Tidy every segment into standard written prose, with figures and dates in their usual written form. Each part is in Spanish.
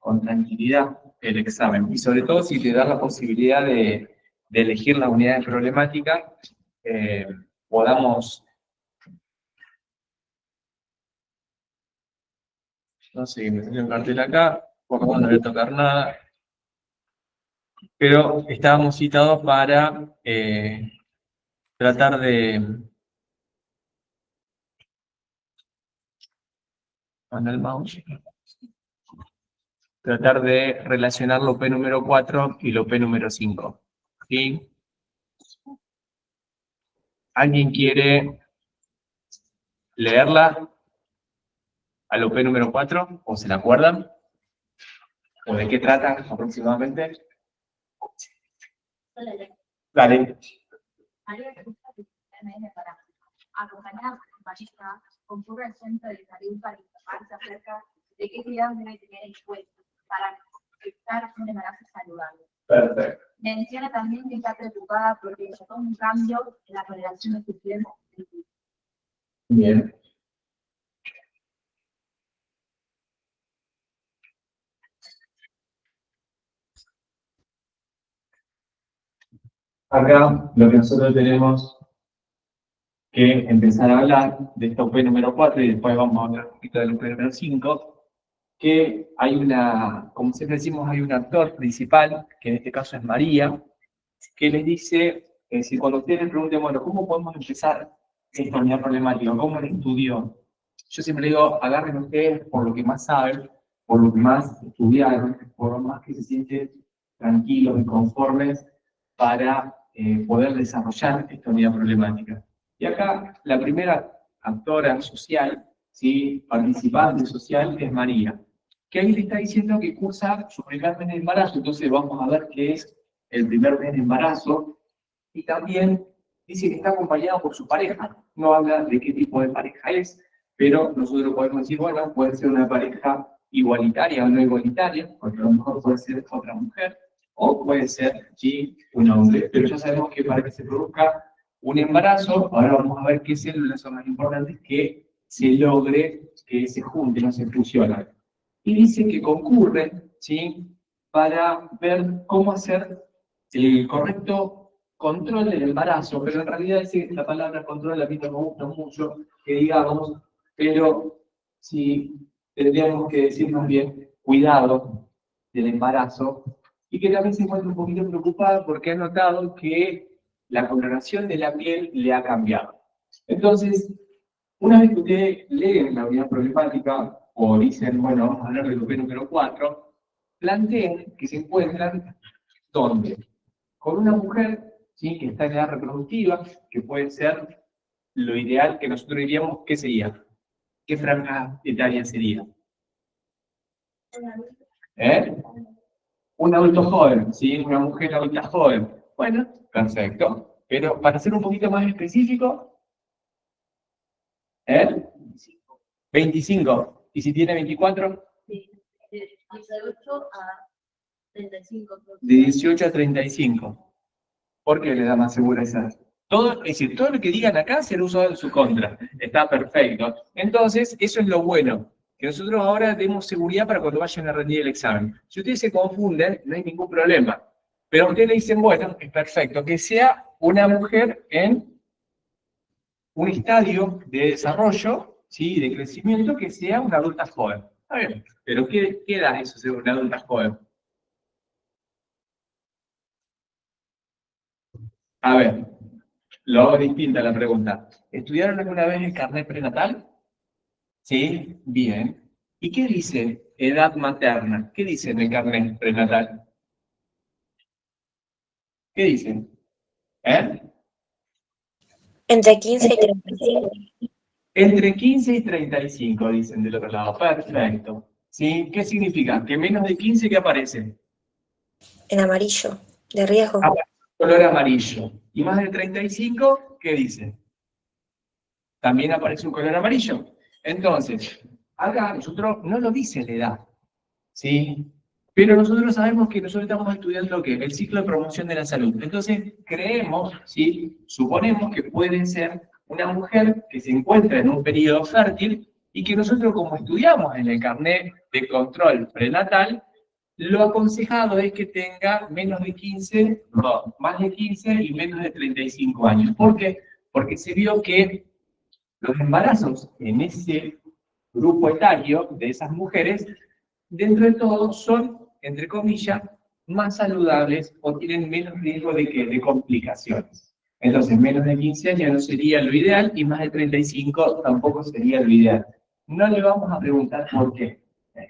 con tranquilidad el examen. Y sobre todo si te da la posibilidad de elegir la unidad de problemática, podamos... No sé, me salió un cartel acá, por lo menos no voy a tocar nada. Pero estábamos citados para tratar de... Con el mouse. Tratar de relacionar lo P número 4 y lo P número 5. ¿Sí? ¿Alguien quiere leerla a lo P número 4? ¿O se la acuerdan? ¿O de qué tratan aproximadamente? Dale. Acompañada por el barista, concurre al centro de salud para informarse acerca de qué cuidados debe tener en cuenta para evitar un embarazo saludable. Perfecto. Menciona también que está preocupada porque notó un cambio en la tolerancia de su piel. Bien. Acá lo que nosotros tenemos que empezar a hablar de esta UP número 4 y después vamos a hablar un poquito del UP número 5, que hay una, como siempre decimos, hay un actor principal, que en este caso es María, que les dice, es decir, cuando ustedes les pregunten, bueno, ¿cómo podemos empezar esta unidad problemática? ¿Cómo la estudió? Yo siempre digo, agarren ustedes por lo que más saben, por lo que más estudiaron, por lo más que se sienten tranquilos y conformes para poder desarrollar esta unidad problemática. Y acá la primera actora social, ¿sí? Participante social, es María, que ahí le está diciendo que cursa su primer mes de embarazo. Entonces vamos a ver qué es el primer mes de embarazo, y también dice que está acompañado por su pareja. No habla de qué tipo de pareja es, pero nosotros podemos decir, bueno, puede ser una pareja igualitaria o no igualitaria, porque a lo mejor puede ser otra mujer, o puede ser, sí, un hombre. Pero ya sabemos que para que se produzca un embarazo, ahora vamos a ver qué células son las importantes que se logre que se junten o se fusionen. Y dice que concurren, ¿sí?, para ver cómo hacer el correcto control del embarazo, pero en realidad dice que la palabra control a mí no me gusta mucho, que digamos, pero sí tendríamos que decir más bien cuidado del embarazo, y que también se encuentra un poquito preocupada porque ha notado que la coloración de la piel le ha cambiado. Entonces, una vez que ustedes leen la unidad problemática, o dicen, bueno, vamos a hablar del UP número 4, planteen que se encuentran ¿dónde? Con una mujer, ¿sí?, que está en edad reproductiva, que puede ser lo ideal que nosotros diríamos, ¿qué sería? ¿Qué franja etaria sería? ¿Eh? Un adulto joven, ¿sí? Una mujer adulta joven. Bueno, perfecto. Pero para ser un poquito más específico, ¿eh? 25. ¿Y si tiene 24? Sí, de 18 a 35. De 18 a 35. ¿Por qué le da más segura esa? Todo, es decir, todo lo que digan acá será usado en su contra. Está perfecto. Entonces, eso es lo bueno. Que nosotros ahora demos seguridad para cuando vayan a rendir el examen. Si ustedes se confunden, no hay ningún problema. Pero ustedes le dicen, bueno, es perfecto, que sea una mujer en un estadio de desarrollo, ¿sí?, de crecimiento, que sea una adulta joven. Está bien, pero ¿qué edad es eso ser una adulta joven? A ver, lo hago distinta la pregunta. ¿Estudiaron alguna vez el carnet prenatal? Sí, bien. ¿Y qué dice edad materna? ¿Qué dice en el carnet prenatal? ¿Qué dicen? ¿Eh? Entre 15 y 35. Entre 15 y 35, dicen del otro lado. Perfecto. ¿Sí? ¿Qué significa? Que menos de 15, ¿qué aparece? En amarillo, de riesgo. Color amarillo. ¿Y más de 35, qué dice? También aparece un color amarillo. Entonces, acá nosotros no lo dice la edad, ¿sí? Pero nosotros sabemos que nosotros estamos estudiando ¿qué? El ciclo de promoción de la salud. Entonces, creemos, ¿sí?, suponemos que puede ser una mujer que se encuentra en un periodo fértil y que nosotros, como estudiamos en el carnet de control prenatal, lo aconsejado es que tenga menos de 15, no, más de 15 y menos de 35 años. ¿Por qué? Porque se vio que los embarazos en ese grupo etario de esas mujeres, dentro de todo, son, entre comillas, más saludables o tienen menos riesgo de complicaciones. Entonces, menos de 15 años no sería lo ideal y más de 35 tampoco sería lo ideal. No le vamos a preguntar por qué.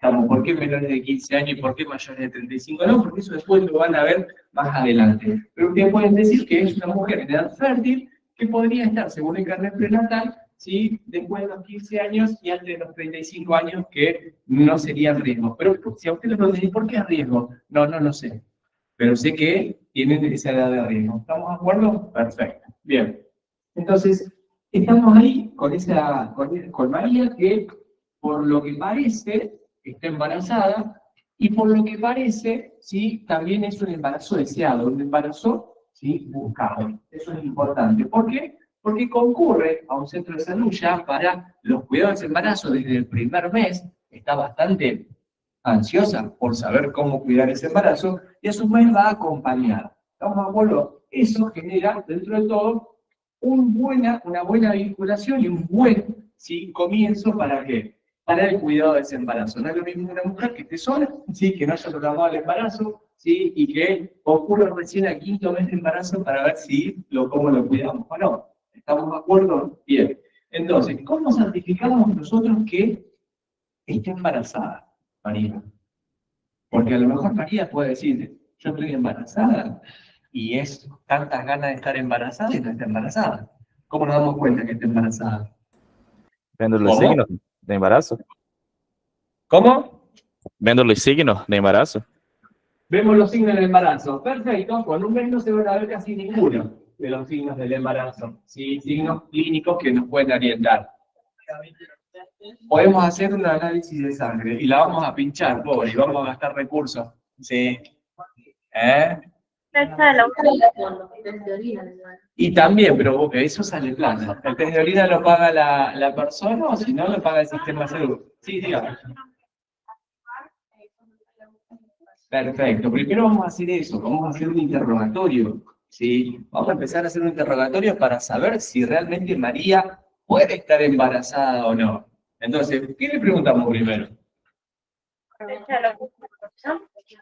¿Por qué menores de 15 años y por qué mayores de 35? No, porque eso después lo van a ver más adelante. Pero ustedes pueden decir que es una mujer en edad fértil que podría estar, según el carnet prenatal, ¿sí? Después de los 15 años y antes de los 35 años, que no sería riesgo. Pero si a usted le preguntan, ¿por qué es riesgo? No lo sé. Pero sé que tienen esa edad de riesgo. ¿Estamos de acuerdo? Perfecto. Bien. Entonces, estamos ahí con María, que por lo que parece está embarazada, y por lo que parece, ¿sí? También es un embarazo deseado, un embarazo, ¿sí? Buscado. Eso es importante. ¿Por qué? Porque concurre a un centro de salud ya para los cuidados de embarazo desde el primer mes, está bastante ansiosa por saber cómo cuidar ese embarazo, y a su vez va acompañada. ¿Estamos de acuerdo? Eso genera, dentro de todo, una buena vinculación y un buen, ¿sí? Comienzo para qué, para el cuidado de ese embarazo. No es lo mismo una mujer que esté sola, ¿sí? Que no haya programado el embarazo, ¿sí? Y que ocurra recién al 5.º mes de embarazo para ver cómo lo cuidamos o no. ¿Estamos de acuerdo? Bien. Entonces, ¿cómo certificamos nosotros que está embarazada María? Porque a lo mejor María puede decir, yo estoy embarazada, y es tantas ganas de estar embarazada y no está embarazada. ¿Cómo nos damos cuenta que está embarazada? Viendo los ¿Cómo? signos de embarazo. ¿Cómo? Viendo los signos de embarazo. Vemos los signos del embarazo. Perfecto. Con un mes no se van a ver casi ninguno de los signos del embarazo. ¿Sí? Signos clínicos que nos pueden orientar. Podemos hacer un análisis de sangre y la vamos a pinchar, pobre, y vamos a gastar recursos. ¿Sí? Y también, pero eso sale plata. ¿El test de orina lo paga la persona o si no lo paga el sistema de salud? Sí, dígame. Perfecto. Primero vamos a hacer eso, vamos a hacer un interrogatorio. ¿Sí? Vamos a empezar a hacer un interrogatorio para saber si realmente María puede estar embarazada o no. Entonces, ¿qué le preguntamos primero?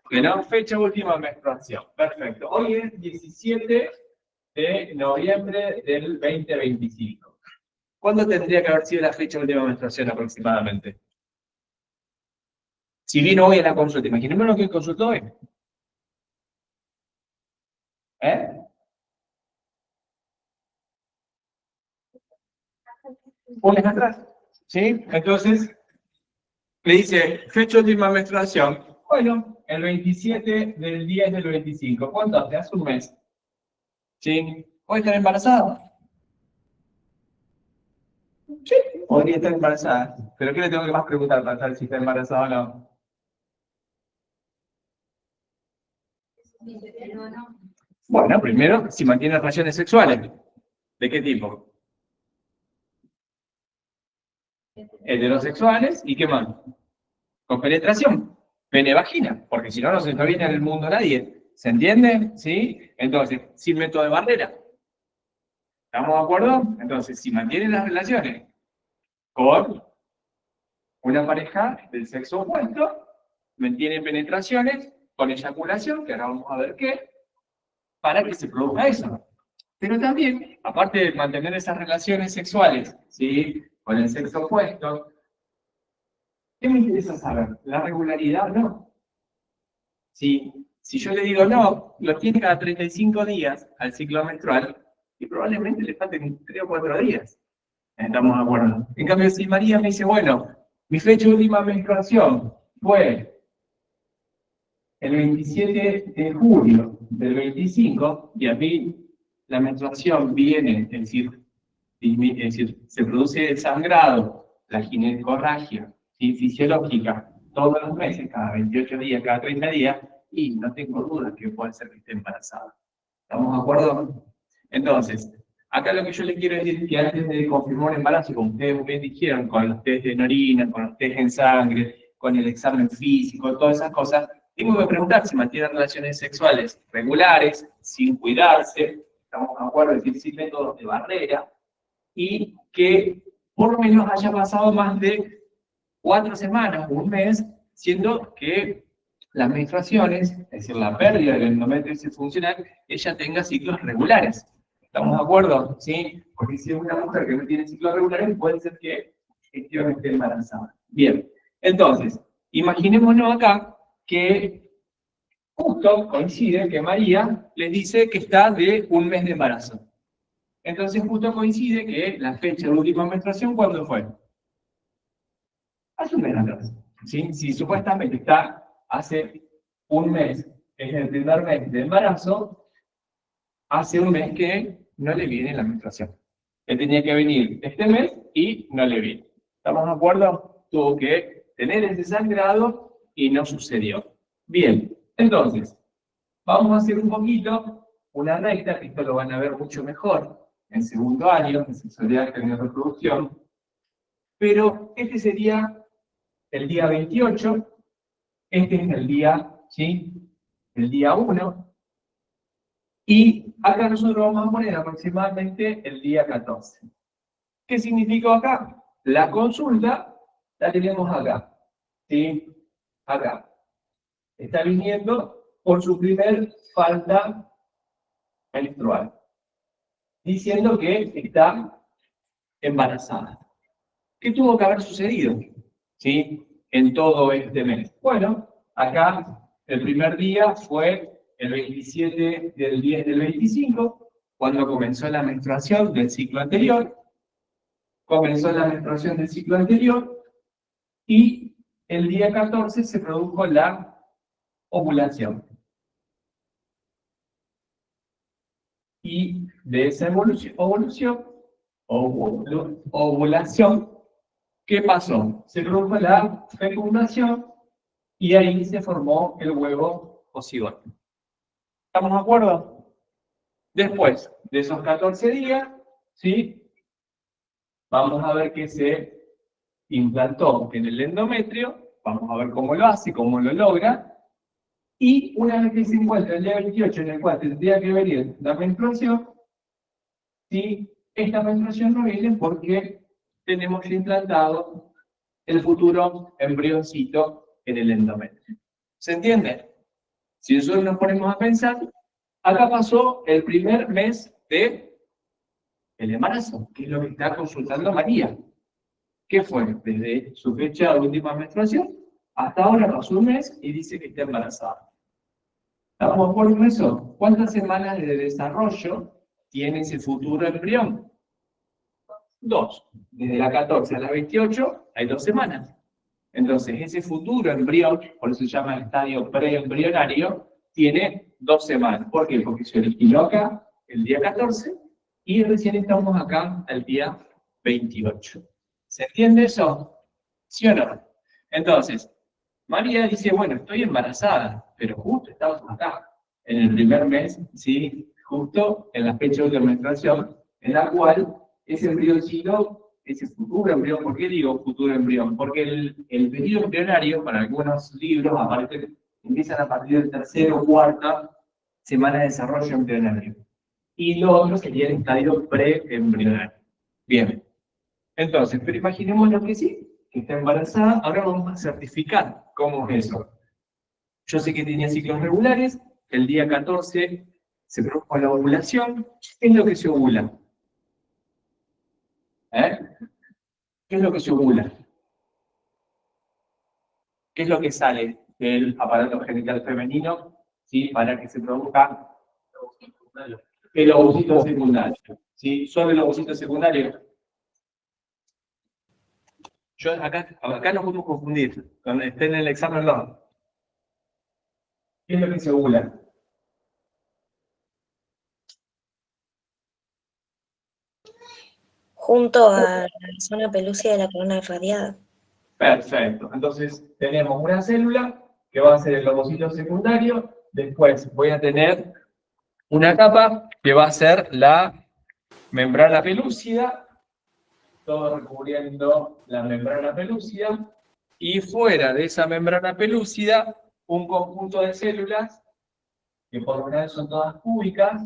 Que no, fecha última menstruación. Perfecto. Hoy es 17 de noviembre del 2025. ¿Cuándo tendría que haber sido la fecha última menstruación aproximadamente? Si vino hoy a la consulta, imaginemos lo que consultó hoy. Un mes atrás. ¿Sí? Entonces, le dice, fecha última menstruación. Bueno, el 27 del 10 del 25. ¿Cuánto hace? Hace un mes. ¿Sí? ¿Puede estar embarazada? Sí, podría estar embarazada. ¿Pero qué le tengo que más preguntar para saber si está embarazada o no? Bueno, primero, si mantiene relaciones sexuales. ¿De qué tipo? Heterosexuales, ¿y qué más? Con penetración, pene-vagina, porque si no, no se nos viene en el mundo nadie. ¿Se entiende? ¿Sí? Entonces, sin método de barrera. ¿Estamos de acuerdo? Entonces, si mantienen las relaciones con una pareja del sexo opuesto, mantienen penetraciones con eyaculación, que ahora vamos a ver qué, para que se produzca eso. Pero también, aparte de mantener esas relaciones sexuales, ¿sí? Con el sexo opuesto, ¿qué me interesa saber? ¿La regularidad o no? Si yo le digo no, lo tiene cada 35 días al ciclo menstrual, y probablemente le falten 3 o 4 días. ¿Estamos de acuerdo? En cambio, si María me dice, bueno, mi fecha de última menstruación fue el 27 de julio del 25, y a mí la menstruación viene, es decir, se produce el sangrado, la ginecorragia, ¿sí? Fisiológica, todos los meses, cada 28 días, cada 30 días, y no tengo dudas que puede ser que esté embarazada. ¿Estamos de acuerdo? Entonces, acá lo que yo les quiero decir es que antes de confirmar un embarazo, como ustedes bien dijeron, con los test en orina, con los test en sangre, con el examen físico, todas esas cosas, tengo que preguntar si mantiene relaciones sexuales regulares, sin cuidarse, estamos de acuerdo, es decir, sin métodos de barrera, y que por lo menos haya pasado más de 4 semanas o un mes, siendo que las menstruaciones, es decir, la pérdida del endometrio funcional, ella tenga ciclos regulares. ¿Estamos de acuerdo? ¿Sí? Porque si es una mujer que no tiene ciclos regulares, puede ser que efectivamente esté embarazada. Bien, entonces, imaginémonos acá que justo coincide que María les dice que está de un mes de embarazo. Entonces justo coincide que la fecha de última menstruación, ¿cuándo fue? Hace un mes atrás. ¿Sí? Si supuestamente está hace un mes, es el primer mes de embarazo, hace un mes que no le viene la menstruación. Él tenía que venir este mes y no le viene. ¿Estamos de acuerdo? Tuvo que tener ese sangrado y no sucedió. Bien, entonces, vamos a hacer un poquito una recta, que esto lo van a ver mucho mejor en segundo año, en sexualidad y reproducción. Pero este sería el día 28, este es el día, ¿sí? El día 1, y acá nosotros vamos a poner aproximadamente el día 14. ¿Qué significa acá? La consulta la tenemos acá, ¿sí? Acá. Está viniendo por su primer falta menstrual, diciendo que está embarazada. ¿Qué tuvo que haber sucedido? ¿Sí? En todo este mes. Bueno, acá el primer día fue el 27 del 10 del 25, cuando comenzó la menstruación del ciclo anterior. Comenzó la menstruación del ciclo anterior y el día 14 se produjo la ovulación. Y de esa ovulación, ¿qué pasó? Se produjo la fecundación y ahí se formó el huevo o cigoto. ¿Estamos de acuerdo? Después de esos 14 días, ¿sí? Vamos a ver que se implantó en el endometrio, vamos a ver cómo lo hace, cómo lo logra, y una vez que se encuentra el día 28, en el cual tendría que venir la menstruación, ¿sí? Esta menstruación no viene porque tenemos implantado el futuro embrioncito en el endometrio. ¿Se entiende? Si nosotros nos ponemos a pensar, acá pasó el primer mes del embarazo, que es lo que está consultando María. ¿Qué fue? Desde su fecha de última menstruación hasta ahora pasó un mes y dice que está embarazada. ¿Estamos de acuerdo con eso? ¿Cuántas semanas de desarrollo tiene ese futuro embrión? 2. Desde la 14 a la 28 hay 2 semanas. Entonces, ese futuro embrión, por eso se llama el estadio preembrionario, tiene 2 semanas. ¿Por qué? Porque se originó acá el día 14 y recién estamos acá el día 28. ¿Se entiende eso? ¿Sí o no? Entonces, María dice, bueno, estoy embarazada, pero justo estamos acá, en el primer mes, ¿sí? Justo en la fecha de menstruación, en la cual ese embrioncito, ese futuro embrión, ¿por qué digo futuro embrión? Porque el periodo embrionario, para algunos libros, aparte, empiezan a partir del 3ª o 4ª semana de desarrollo embrionario. Y lo otro sería el estadio preembrionario. Bien. Entonces, pero imaginemos lo que sí, que está embarazada, ahora vamos a certificar cómo es eso. Yo sé que tenía ciclos regulares, el día 14 se produjo la ovulación. ¿Qué es lo que se ovula? ¿Qué es lo que se ovula? ¿Qué es lo que sale del aparato genital femenino, ¿sí? Para que se produzca el ovocito secundario? ¿Sí? Sobre el ovocito secundario. Acá nos podemos confundir, cuando esté en el examen no. ¿Qué es lo que se ovula? Junto a la zona pelúcida de la corona irradiada. Perfecto. Entonces, tenemos una célula que va a ser el ovocito secundario. Después voy a tener una capa que va a ser la membrana pelúcida. Todo recubriendo la membrana pelúcida. Y fuera de esa membrana pelúcida un conjunto de células, que por lo general son todas cúbicas,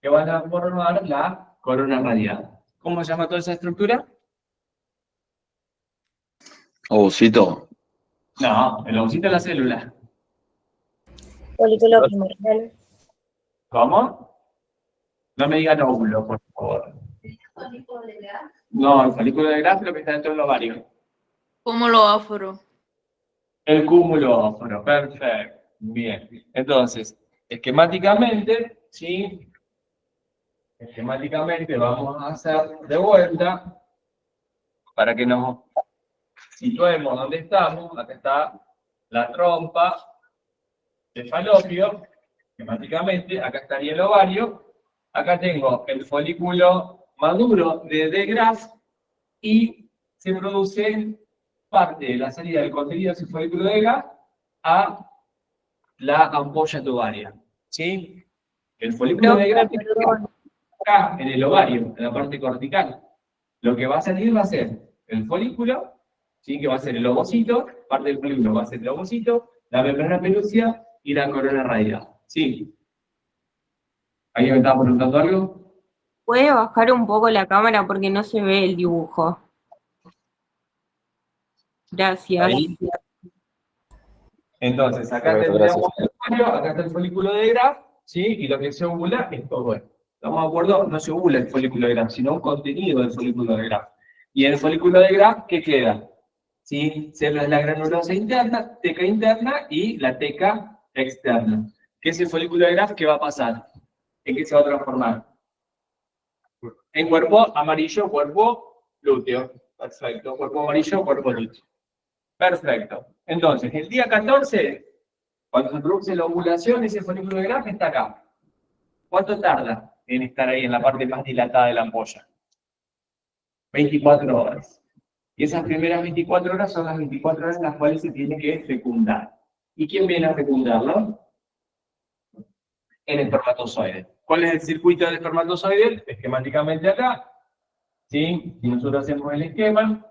que van a formar la corona radiada. ¿Cómo se llama toda esa estructura? Ovocito. No, el ovocito es la célula. Folículo primordial. ¿Cómo? No me digan óvulo, por favor. No, el folículo de Graf es lo que está dentro del ovario. Cúmulo óforo. El cúmulo óforo, perfecto. Bien. Entonces, esquemáticamente, ¿sí? Esquemáticamente vamos a hacer de vuelta para que nos situemos donde estamos. Acá está la trompa de falopio, esquemáticamente. Acá estaría el ovario. Acá tengo el folículo maduro de Graf y se produce parte de la salida del contenido de ese folículo de Graf a la ampolla tubaria. ¿Sí? El folículo de Graf está acá en el ovario, en la parte cortical. Lo que va a salir va a ser el folículo, ¿sí? Que va a ser el ovocito, parte del folículo va a ser el ovocito, la membrana pelúcida y la corona radial. ¿Sí? ¿Alguien me estaba preguntando algo? ¿Puede bajar un poco la cámara porque no se ve el dibujo? Gracias. Ahí. Entonces, acá Perfecto, tendríamos el ovario, acá está el folículo de Graf, ¿sí? Y lo que se ovula es todo esto. ¿Estamos de acuerdo? No se ovula el folículo de Graf, sino un contenido del folículo de Graf. Y en el folículo de Graf, ¿qué queda? ¿Sí? Células de la granulosa interna, teca interna y la teca externa. ¿Qué es el folículo de Graf? ¿Qué va a pasar? ¿En qué se va a transformar? En cuerpo amarillo, cuerpo lúteo. Perfecto. Cuerpo amarillo, cuerpo lúteo. Perfecto. Entonces, el día 14, cuando se produce la ovulación, ese folículo de Graf está acá. ¿Cuánto tarda en estar ahí en la parte más dilatada de la ampolla? 24 horas. Y esas primeras 24 horas son las 24 horas en las cuales se tiene que fecundar. ¿Y quién viene a fecundarlo? El espermatozoide. ¿Cuál es el circuito del espermatozoide? Esquemáticamente acá. ¿Sí? Si nosotros hacemos el esquema,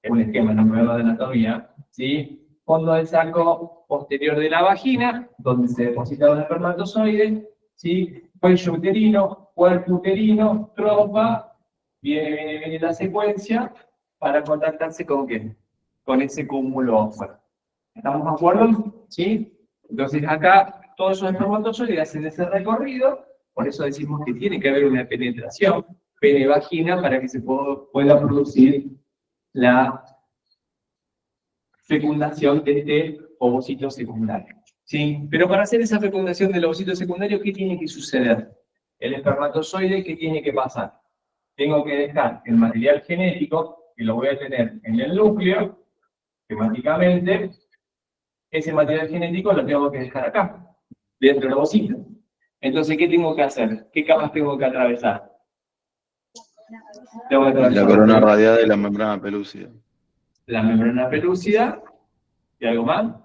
es un esquema, no me veo de anatomía, ¿sí? Fondo del saco posterior de la vagina, donde se deposita un espermatozoide, ¿sí? Cuello uterino, cuerpo uterino, trompa, viene la secuencia para contactarse con ¿qué? Con ese cúmulo ófero. ¿Estamos de acuerdo? ¿Sí? Entonces acá todos esos espermatozoides hacen ese recorrido, por eso decimos que tiene que haber una penetración pene-vagina para que se pueda producir la fecundación de este ovocito secundario. ¿Sí? Pero para hacer esa fecundación del ovocito secundario, ¿qué tiene que suceder? El espermatozoide, ¿qué tiene que pasar? Tengo que dejar el material genético, que lo voy a tener en el núcleo, temáticamente, ese material genético lo tengo que dejar acá, dentro del ovocito. Entonces, ¿qué tengo que hacer? ¿Qué capas tengo que atravesar? Tengo que atravesar La corona radiada y la membrana pelúcida. la membrana pelúcida, y algo más,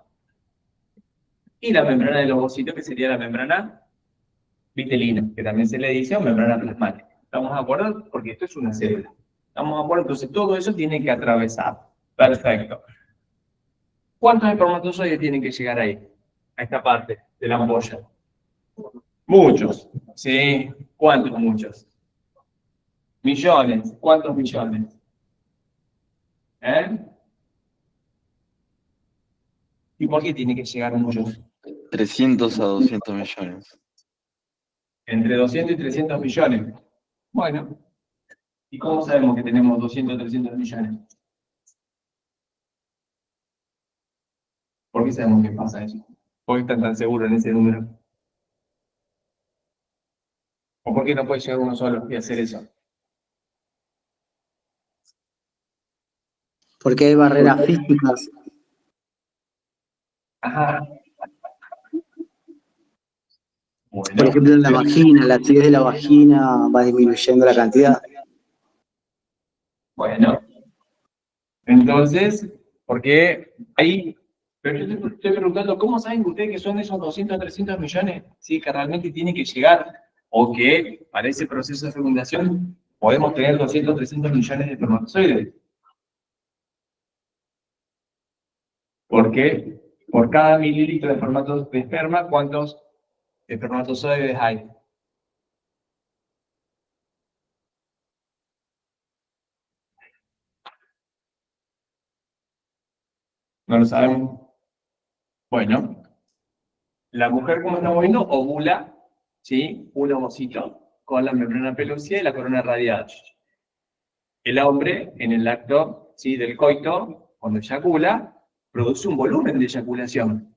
y la membrana del ovocito, que sería la membrana vitelina, que también se le dice, o membrana plasmática. ¿Estamos de acuerdo? Porque esto es una célula. ¿Estamos de acuerdo? Entonces todo eso tiene que atravesar. Perfecto. ¿Cuántos espermatozoides tienen que llegar ahí? A esta parte de la ampolla. Muchos. ¿Sí? ¿Cuántos muchos? Millones. ¿Cuántos millones? ¿Eh? ¿Y por qué tiene que llegar muchos? 300 a 200 millones. Entre 200 y 300 millones. Bueno, ¿y cómo sabemos que tenemos 200 o 300 millones? ¿Por qué sabemos que pasa eso? ¿Por qué están tan seguros en ese número? ¿O por qué no puede llegar uno solo y hacer eso? Porque hay barreras físicas. Ajá. Por Bueno, ejemplo, en la vagina, la acidez de la vagina va disminuyendo la cantidad. bueno. Entonces, porque ahí, pero yo estoy preguntando, ¿cómo saben ustedes que son esos 200 o 300 millones? Sí, que realmente tiene que llegar, o que para ese proceso de fecundación podemos tener 200 o 300 millones de espermatozoides. ¿Por qué? Por cada mililitro de esperma, ¿cuántos espermatozoides hay? ¿No lo sabemos? Bueno, la mujer, como estamos viendo, ovula, ¿sí? Un ovocito con la membrana pelúcida y la corona radiada. El hombre, en el acto, ¿sí? Del coito, cuando eyacula, produce un volumen de eyaculación,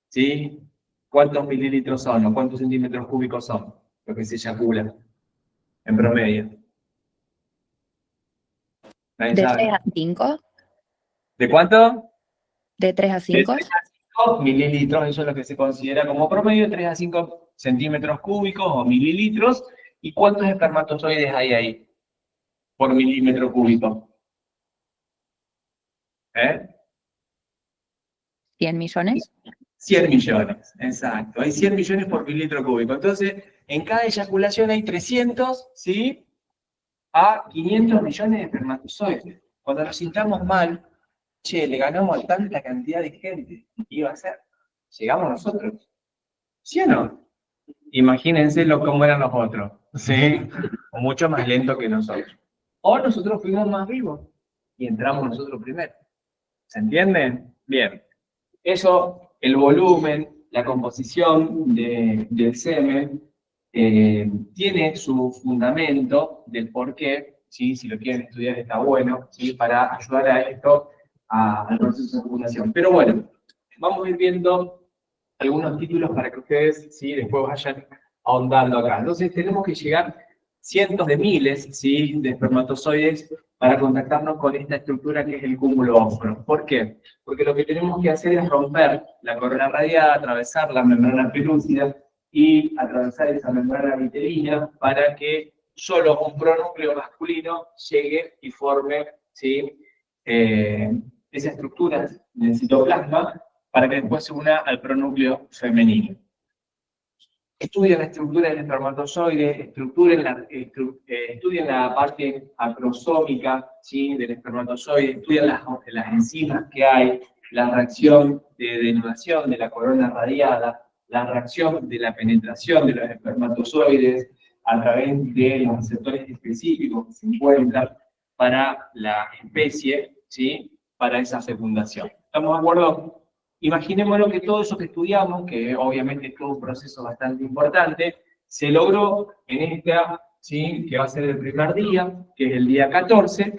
¿sí? ¿Cuántos mililitros son o cuántos centímetros cúbicos son lo que se eyacula en promedio? Nadie ¿De sabe. 3 a 5? ¿De cuánto? ¿De 3 a De 5? 3 a 5 mililitros, eso es lo que se considera como promedio, 3 a 5 centímetros cúbicos o mililitros. ¿Y cuántos espermatozoides hay ahí por milímetro cúbico? ¿Eh? ¿100 millones? 100 millones, exacto. Hay 100 millones por mililitro cúbico. Entonces, en cada eyaculación hay 300, ¿sí? A 500 millones de espermatozoides. Cuando nos sintamos mal, che, le ganamos a tanta cantidad de gente. ¿Qué iba a ser? Llegamos nosotros. ¿Sí o no? Imagínense cómo eran los otros, ¿sí? Mucho más lento que nosotros. O nosotros fuimos más vivos y entramos nosotros primero. ¿Se entiende? Bien. Eso, el volumen, la composición del semen, tiene su fundamento del por qué, ¿sí? Si lo quieren estudiar está bueno, ¿sí? Para ayudar a esto, al proceso de fecundación. Pero bueno, vamos a ir viendo algunos títulos para que ustedes, ¿sí? Después vayan ahondando acá. Entonces tenemos que llegar cientos de miles, ¿sí? De espermatozoides para contactarnos con esta estructura que es el cúmulo óseo. ¿Por qué? Porque lo que tenemos que hacer es romper la corona radiada, atravesar la membrana pelúcida y atravesar esa membrana vitelina para que solo un pronúcleo masculino llegue y forme, ¿sí? Esa estructura del citoplasma para que después se una al pronúcleo femenino. Estudian la estructura del espermatozoide, estudian la parte acrosómica, ¿sí? Del espermatozoide, estudian las enzimas que hay, la reacción de denudación de la corona radiada, la reacción de la penetración de los espermatozoides a través de los receptores específicos que se encuentran para la especie, ¿sí? Para esa fecundación. ¿Estamos de acuerdo? Imaginémonos que todo eso que estudiamos, que obviamente es todo un proceso bastante importante, se logró en esta, ¿sí? Que va a ser el primer día, que es el día 14,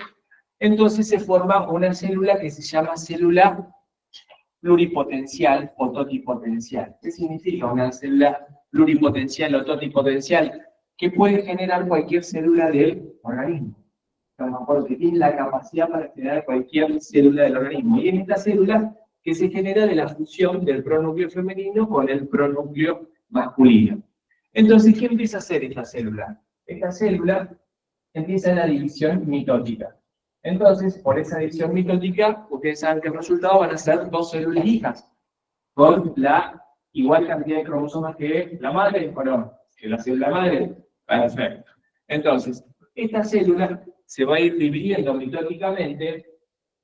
entonces se forma una célula que se llama célula pluripotencial o totipotencial. ¿Qué significa una célula pluripotencial o totipotencial? Que puede generar cualquier célula del organismo. Estamos de acuerdo que tiene la capacidad para generar cualquier célula del organismo. Y en esta célula que se genera de la fusión del pronúcleo femenino con el pronúcleo masculino. Entonces, ¿qué empieza a hacer esta célula? Esta célula empieza la división mitótica. Entonces, por esa división mitótica, ustedes saben que el resultado van a ser dos células hijas, con la igual cantidad de cromosomas que la madre, o no, que la célula madre. Perfecto. Entonces, esta célula se va a ir dividiendo mitóticamente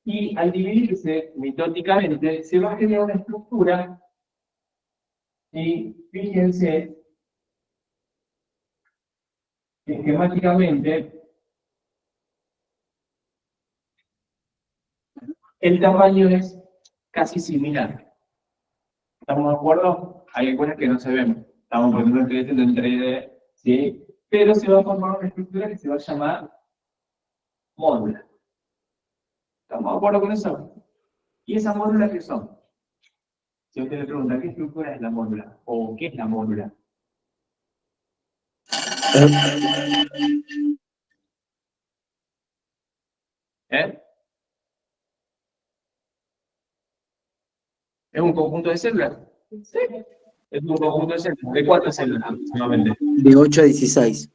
y al dividirse mitóticamente se va a generar una estructura y fíjense que esquemáticamente el tamaño es casi similar. ¿Estamos de acuerdo? Hay algunas que no se ven. Estamos poniendo en 3D, ¿sí? Pero se va a formar una estructura que se va a llamar módula. ¿Estamos de acuerdo con eso? ¿Y esas módulas qué son? Si usted le pregunta, ¿qué estructura es la módula? ¿O qué es la módula? ¿Eh? ¿Es un conjunto de células? Sí. Es un conjunto de células. ¿De cuántas células aproximadamente? De 8 a 16.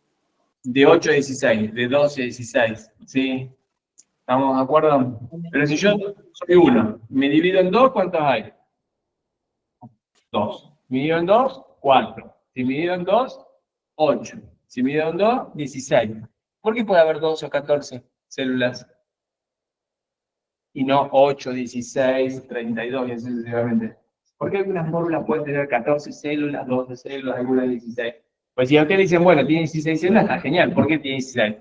De 8 a 16, de 12 a 16. ¿Sí? ¿Estamos de acuerdo? Pero si yo soy uno, me divido en dos, ¿cuántos hay? 2. Me divido en 2, 4. Si me divido en 2, 8. Si me divido en 2, 16. ¿Por qué puede haber 12 o 14 células? y no 8, 16, 32 y así sucesivamente. Porque algunas módulas pueden tener 14 células, 12 células, algunas 16. Pues si a ustedes dicen, bueno, tiene 16 células, está genial. ¿Por qué tiene 16?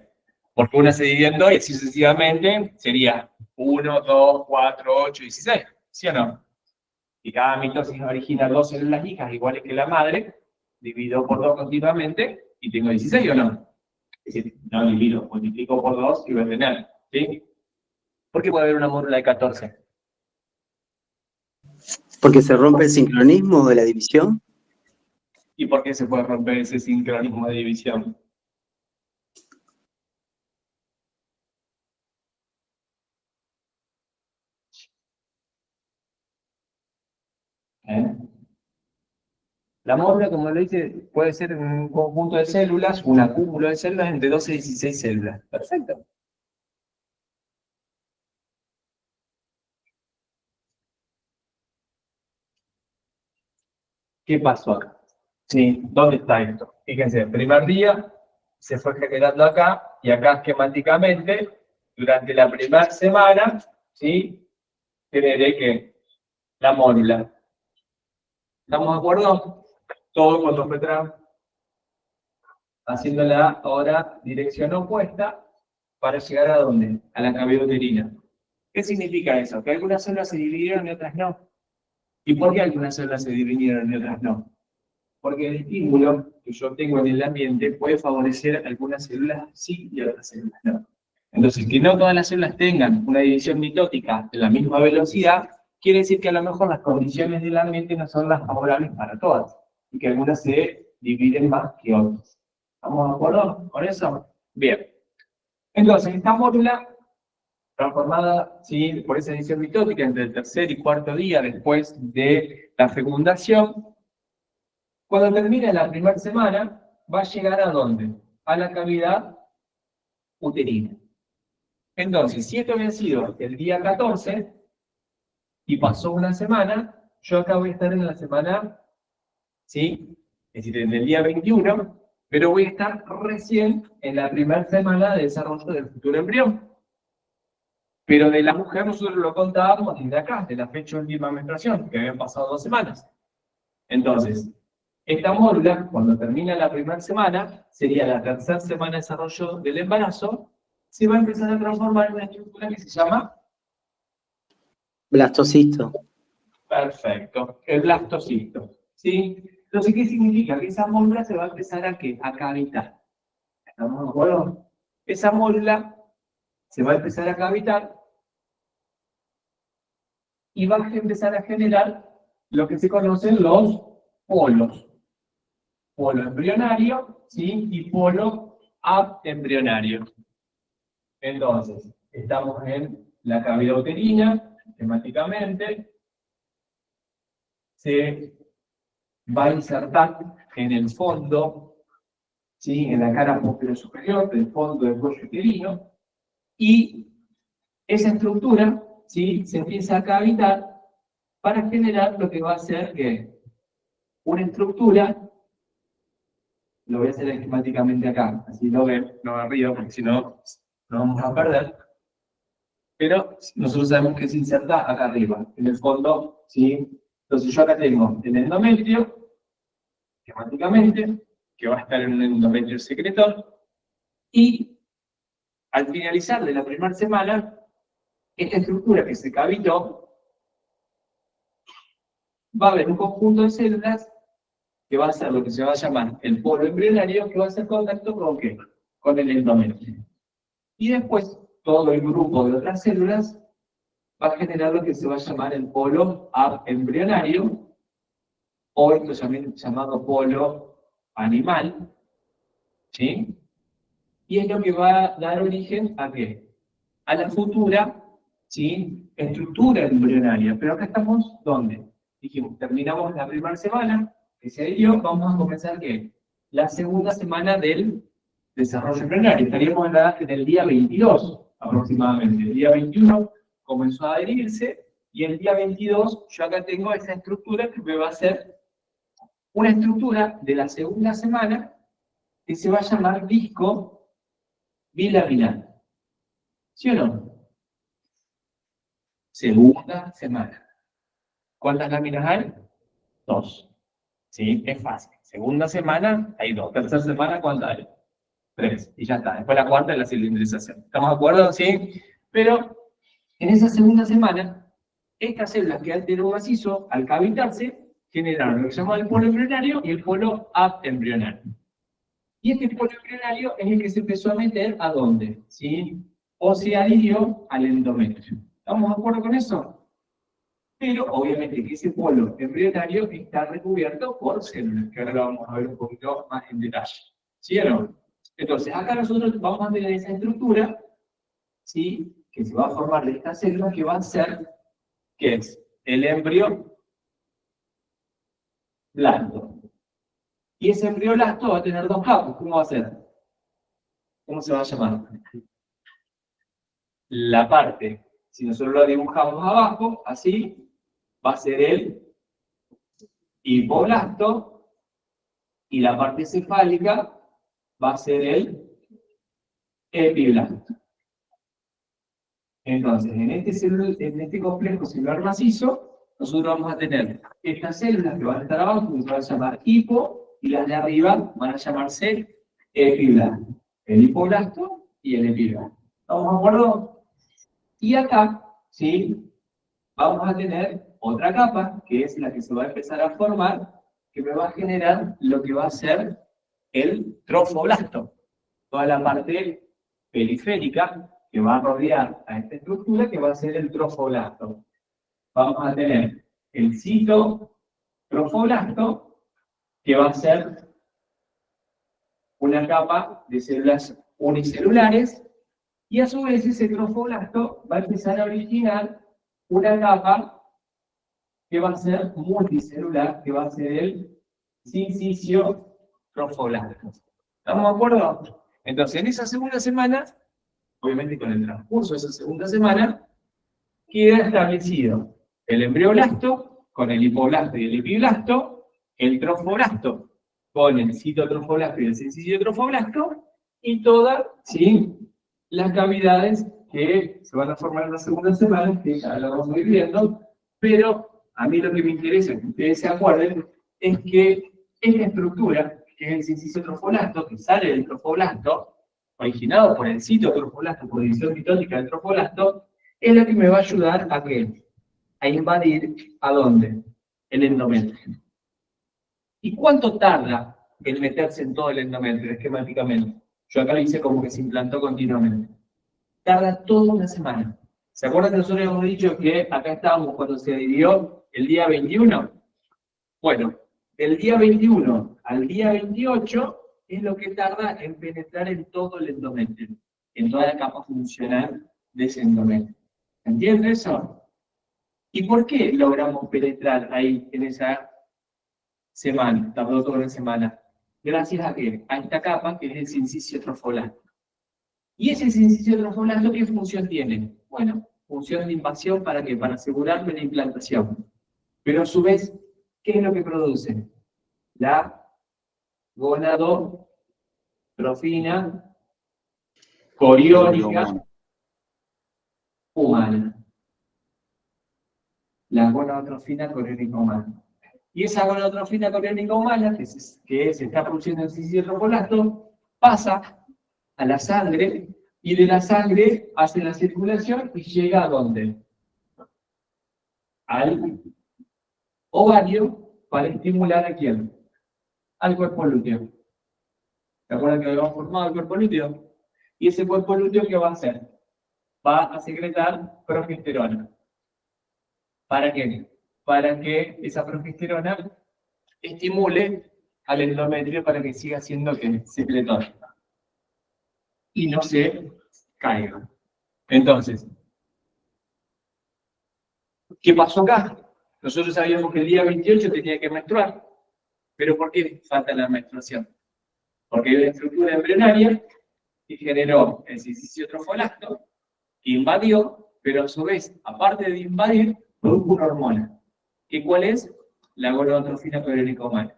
Porque una se divide en 2 y así sucesivamente sería 1, 2, 4, 8, 16. ¿Sí o no? Y cada mitosis origina 2 células hijas iguales que la madre, divido por 2 continuamente y tengo 16 o no. Es decir, no divido, multiplico por 2 y voy a tener. ¿Sí? ¿Por qué puede haber una módula de 14? Porque se rompe el sincronismo de la división. ¿Y por qué se puede romper ese sincronismo de división? ¿Eh? La módula, como lo dice, puede ser un conjunto de células, un acúmulo de células entre 12 y 16 células. Perfecto. ¿Qué pasó acá? Sí, ¿dónde está esto? Fíjense, el primer día se fue generando acá, y acá esquemáticamente, durante la primera semana, ¿sí? Generé que la módula. ¿Estamos de acuerdo? Todo cuando fue haciéndola ahora dirección opuesta para llegar a ¿dónde? A la cavidad uterina. ¿Qué significa eso? Que algunas células se dividieron y otras no. ¿Y por qué algunas células se dividieron y otras no? Porque el estímulo que yo tengo en el ambiente puede favorecer algunas células sí y otras células no. Entonces, que no todas las células tengan una división mitótica en la misma velocidad, quiere decir que a lo mejor las condiciones del ambiente no son las favorables para todas, y que algunas se dividen más que otras. ¿Estamos de acuerdo con eso? Bien. Entonces, esta módula transformada, ¿sí?, por esa división mitótica entre el tercer y cuarto día después de la fecundación, cuando termine la primera semana, va a llegar ¿a dónde? A la cavidad uterina. Entonces, si esto había sido el día 14 y pasó una semana, yo acá voy a estar en la semana, ¿sí?, es decir, en el día 21, pero voy a estar recién en la primera semana de desarrollo del futuro embrión. Pero de la mujer nosotros lo contábamos desde acá, de la fecha de última menstruación, que habían pasado 2 semanas. Entonces, esta módula, cuando termina la primera semana, sería la tercera semana de desarrollo del embarazo, se va a empezar a transformar en una estructura que se llama... Blastocisto. Perfecto, el blastocisto. ¿Sí? Entonces, ¿qué significa? Que esa módula se va a empezar a ¿qué? A cavitar. ¿Estamos de acuerdo? Esa módula se va a empezar a cavitar y va a empezar a generar lo que se conocen los polos. Polo embrionario, ¿sí?, y polo abembrionario. Entonces, estamos en la cavidad uterina, esquemáticamente, se va a insertar en el fondo, ¿sí?, en la cara posterior superior del fondo del cuello uterino, y esa estructura, ¿sí?, se empieza a cavitar para generar lo que va a ser que una estructura, lo voy a hacer esquemáticamente acá, así lo ven, no arriba, porque si no, nos vamos a perder. Pero nosotros sabemos que se inserta acá arriba, en el fondo, ¿sí? Entonces yo acá tengo el endometrio, esquemáticamente, que va a estar en un endometrio secretor, y al finalizar de la primera semana, esta estructura que se cavitó, va a haber un conjunto de células que va a ser lo que se va a llamar el polo embrionario, que va a hacer contacto con ¿qué? Con el endometrio. Y después, todo el grupo de otras células va a generar lo que se va a llamar el polo abembrionario, o esto también llamado polo animal, ¿sí? Y es lo que va a dar origen ¿a qué? A la futura, ¿sí?, estructura embrionaria. Pero acá estamos, ¿dónde? Dijimos, terminamos la primera semana, que se dio, vamos a comenzar ¿qué? La segunda semana del desarrollo embrionario. Estaríamos en el día 22, aproximadamente. El día 21 comenzó a adherirse, y el día 22 yo acá tengo esa estructura que me va a hacer una estructura de la segunda semana que se va a llamar disco bilaminar. ¿Sí o no? segunda semana. ¿Cuántas láminas hay? 2. ¿Sí? Es fácil. Segunda semana hay 2. Tercera semana, ¿cuántas hay? 3. Y ya está. Después la cuarta es la cilindrización. ¿Estamos de acuerdo? ¿Sí? Pero en esa segunda semana, estas células que al tener un macizo, al cavitarse, generaron lo que se llama el polo embrionario y el polo atembrionario. Y este polo embrionario es el que se empezó a meter ¿a dónde? ¿Sí? O se adhirió al endometrio. ¿Estamos de acuerdo con eso? Pero obviamente que ese polo embrionario está recubierto por células, que ahora lo vamos a ver un poquito más en detalle. ¿Sí o no? Entonces, acá nosotros vamos a tener esa estructura, ¿sí? Que se va a formar de esta célula que va a ser, ¿qué es? El embrioblasto. Y ese embrioblasto va a tener 2 capas. ¿Cómo va a ser? ¿Cómo se va a llamar? La parte, si nosotros lo dibujamos abajo, así, va a ser el hipoblasto, y la parte cefálica va a ser el epiblasto. Entonces, en este complejo celular macizo, nosotros vamos a tener estas células que van a estar abajo, que se van a llamar hipo, y las de arriba van a llamarse epiblasto. El hipoblasto y el epiblasto. ¿Estamos de acuerdo? Y acá, ¿sí? Vamos a tener otra capa, que es la que se va a empezar a formar, que me va a generar lo que va a ser el trofoblasto. Toda la parte periférica que va a rodear a esta estructura, que va a ser el trofoblasto. Vamos a tener el citotrofoblasto, que va a ser una capa de células unicelulares, y a su vez ese trofoblasto va a empezar a originar una capa que va a ser multicelular, que va a ser el sinciciotrofoblasto. ¿Estamos de acuerdo? Entonces, en esa segunda semana, obviamente con el transcurso de esa segunda semana, queda establecido el embrioblasto con el hipoblasto y el epiblasto, el trofoblasto con el citotrofoblasto y el sinciciotrofoblasto, y todas, ¿sí?, las cavidades que se van a formar en la segunda semana, que ya lo vamos a ir viendo, pero a mí lo que me interesa que ustedes se acuerden es que esta estructura, que es el sinciciotrofoblasto, que sale del trofoblasto, originado por el citotrofoblasto, por división mitótica del trofoblasto, es la que me va a ayudar a ¿qué? A invadir, ¿a dónde? El endometrio. ¿Y cuánto tarda en meterse en todo el endometrio, esquemáticamente? Yo acá lo hice como que se implantó continuamente. Tarda toda una semana. ¿Se acuerdan que nosotros hemos dicho que acá estábamos cuando se dividió el día 21? Bueno, del día 21 al día 28 es lo que tarda en penetrar en todo el endometrio, en toda la capa funcional de ese endometrio. ¿Entiendes eso? ¿Y por qué logramos penetrar ahí en esa semana? Tardó toda una semana. Gracias a qué? A esta capa que es el sinciciotrofoblasto. ¿Y ese sinciciotrofoblasto qué función tiene? Bueno, función de invasión ¿para qué? Para asegurarme la implantación. Pero a su vez, ¿qué es lo que produce? La gonadotrofina coriónica humana. La gonadotrofina coriónica humana. Y esa gonadotrofina coriónica humana, que se está produciendo en el sinciciotrofoblasto, pasa a la sangre, y de la sangre hace la circulación y llega ¿a dónde? Al ovario, para estimular ¿a quién? Al cuerpo lúteo. ¿Se acuerdan que habíamos formado el cuerpo lúteo? Y ese cuerpo lúteo, ¿qué va a hacer? Va a secretar progesterona. ¿Para qué? Para que esa progesterona estimule al endometrio para que siga siendo secretor y no se caiga. Entonces, ¿qué pasó acá? Nosotros sabíamos que el día 28 tenía que menstruar, pero ¿por qué falta la menstruación? Porque hay una estructura embrionaria que generó el sinciciotrofoblasto, que invadió, pero a su vez, aparte de invadir, produjo una hormona. ¿Y cuál es? La gonadotrofina coriónica humana.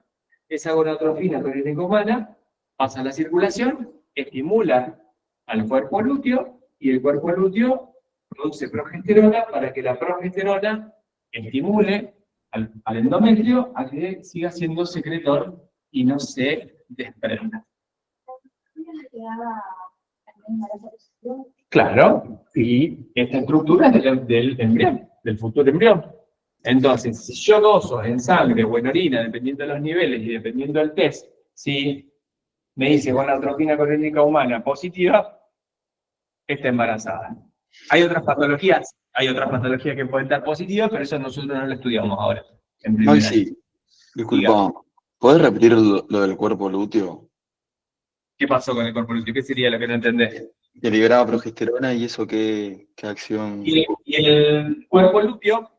Esa gonadotrofina coriónica humana pasa a la circulación, estimula al cuerpo lúteo, y el cuerpo lúteo produce progesterona para que la progesterona estimule al endometrio a que siga siendo secretor y no se desprenda. Claro, y esta estructura es del embrión, del futuro embrión. Entonces, si yo doso en sangre o en orina, dependiendo de los niveles y dependiendo del test, si me dice gonadotropina clorhídrica humana positiva, está embarazada. Hay otras patologías que pueden estar positivas, pero eso nosotros no lo estudiamos ahora. En primer año. Maxi, disculpa, ¿podés repetir lo del cuerpo lúteo? ¿Qué pasó con el cuerpo lúteo? ¿Qué sería lo que no entendés? Que liberaba progesterona y eso qué acción. Y el cuerpo lúteo,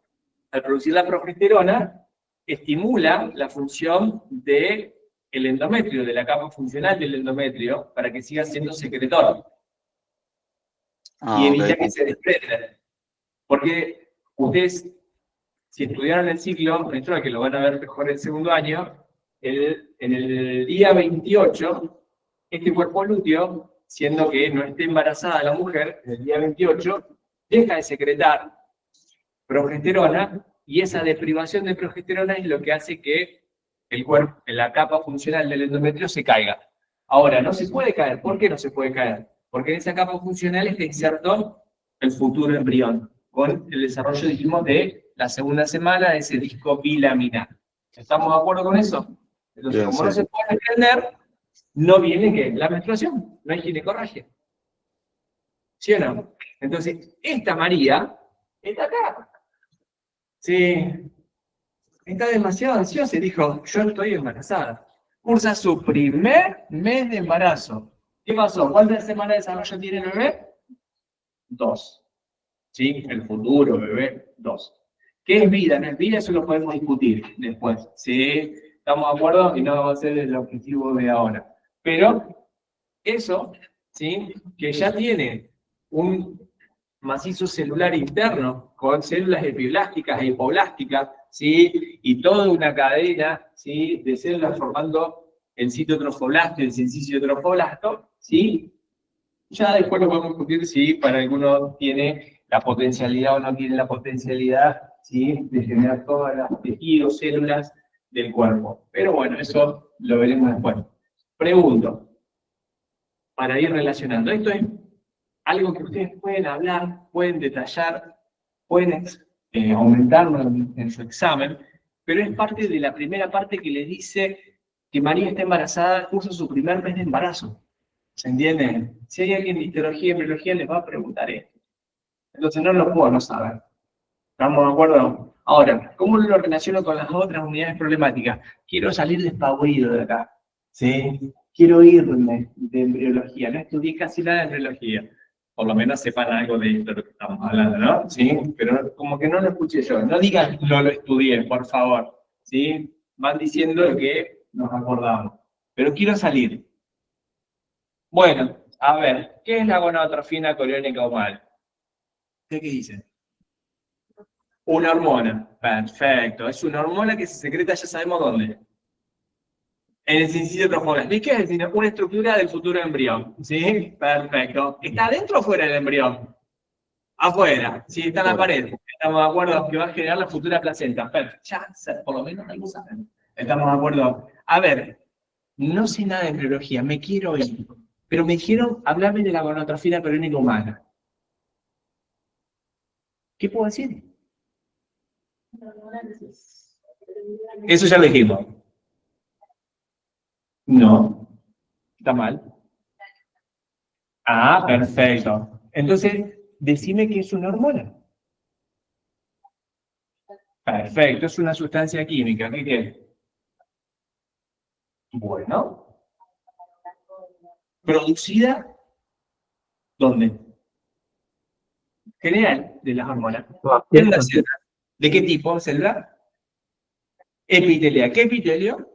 al producir la progesterona, estimula la función del endometrio, de la capa funcional del endometrio, para que siga siendo secretor. Y evita Ok. que se desprenda. Porque ustedes, si estudiaron el ciclo menstrual, que lo van a ver mejor el segundo año, en el día 28, este cuerpo lúteo, siendo que no esté embarazada la mujer, en el día 28, deja de secretar progesterona, y esa deprivación de progesterona es lo que hace que el cuerpo, la capa funcional del endometrio se caiga. Ahora, no se puede caer. ¿Por qué no se puede caer? Porque en esa capa funcional está inserto el futuro embrión, con el desarrollo, dijimos, de la segunda semana de ese disco bilaminar. ¿Estamos de acuerdo con eso? Entonces, Bien, como sí. no se puede desprender, no viene ¿qué? La menstruación, no hay ginecorragia. ¿Sí o no? Entonces, esta María está acá. Sí, está demasiado ansiosa y dijo, yo estoy embarazada. Cursa su primer mes de embarazo. ¿Qué pasó? ¿Cuántas semanas de desarrollo tiene el bebé? 2. ¿Sí? El futuro bebé, 2. ¿Qué es vida? ¿No es vida? Eso lo podemos discutir después. ¿Sí? ¿Estamos de acuerdo? Y no va a ser el objetivo de ahora. Pero eso, ¿sí? Que ya tiene un macizo celular interno con células epiblásticas e hipoblásticas, ¿sí? Y toda una cadena, ¿sí? De células formando el citotrofoblasto y el sinciciotrofoblasto, ¿sí? Ya después lo podemos discutir si para algunos tiene la potencialidad o no tiene la potencialidad, ¿sí? De generar todas las tejidos, células del cuerpo. Pero bueno, eso lo veremos después. Pregunto, para ir relacionando, esto es algo que ustedes pueden hablar, pueden detallar, pueden aumentarlo en su examen, pero es parte de la primera parte que les dice que María está embarazada, cursa su primer mes de embarazo. ¿Se entiende? Si hay alguien de histología y embriología, les va a preguntar esto. Entonces no lo puedo no saber. ¿Estamos de acuerdo? Ahora, ¿cómo lo relaciono con las otras unidades problemáticas? Quiero salir despavorido de acá. ¿Sí? Quiero irme de embriología. No estudié casi nada de embriología. Por lo menos sepan algo de esto de lo que estamos hablando, ¿no? ¿Sí? Pero como que no lo escuché yo. No digan no lo estudié, por favor. ¿Sí? Van diciendo lo que nos acordamos. Pero quiero salir. Bueno, a ver, ¿qué es la gonadotrofina coriónica humana? ¿Qué dicen? Una hormona. Perfecto. Es una hormona que se secreta, ya sabemos dónde. En el sinciciotrofoblasto. ¿Y qué es? Una estructura del futuro embrión. ¿Sí? Perfecto. ¿Está adentro o fuera del embrión? Afuera. Sí, está en la pared. Estamos de acuerdo que va a generar la futura placenta. Perfecto. Ya, por lo menos algo saben. Estamos de acuerdo. A ver, no sé nada de embriología, me quiero ir. Pero me dijeron, hablarme de la gonadotrofina coriónica humana. ¿Qué puedo decir? Eso ya lo dijimos. No, está mal. Ah, perfecto. Entonces, decime que es una hormona. Perfecto, es una sustancia química. ¿Qué quiere? Bueno. ¿Producida? ¿Dónde? General de las hormonas. En la célula. ¿De qué tipo? ¿Célula? Epitelial. ¿Qué epitelio?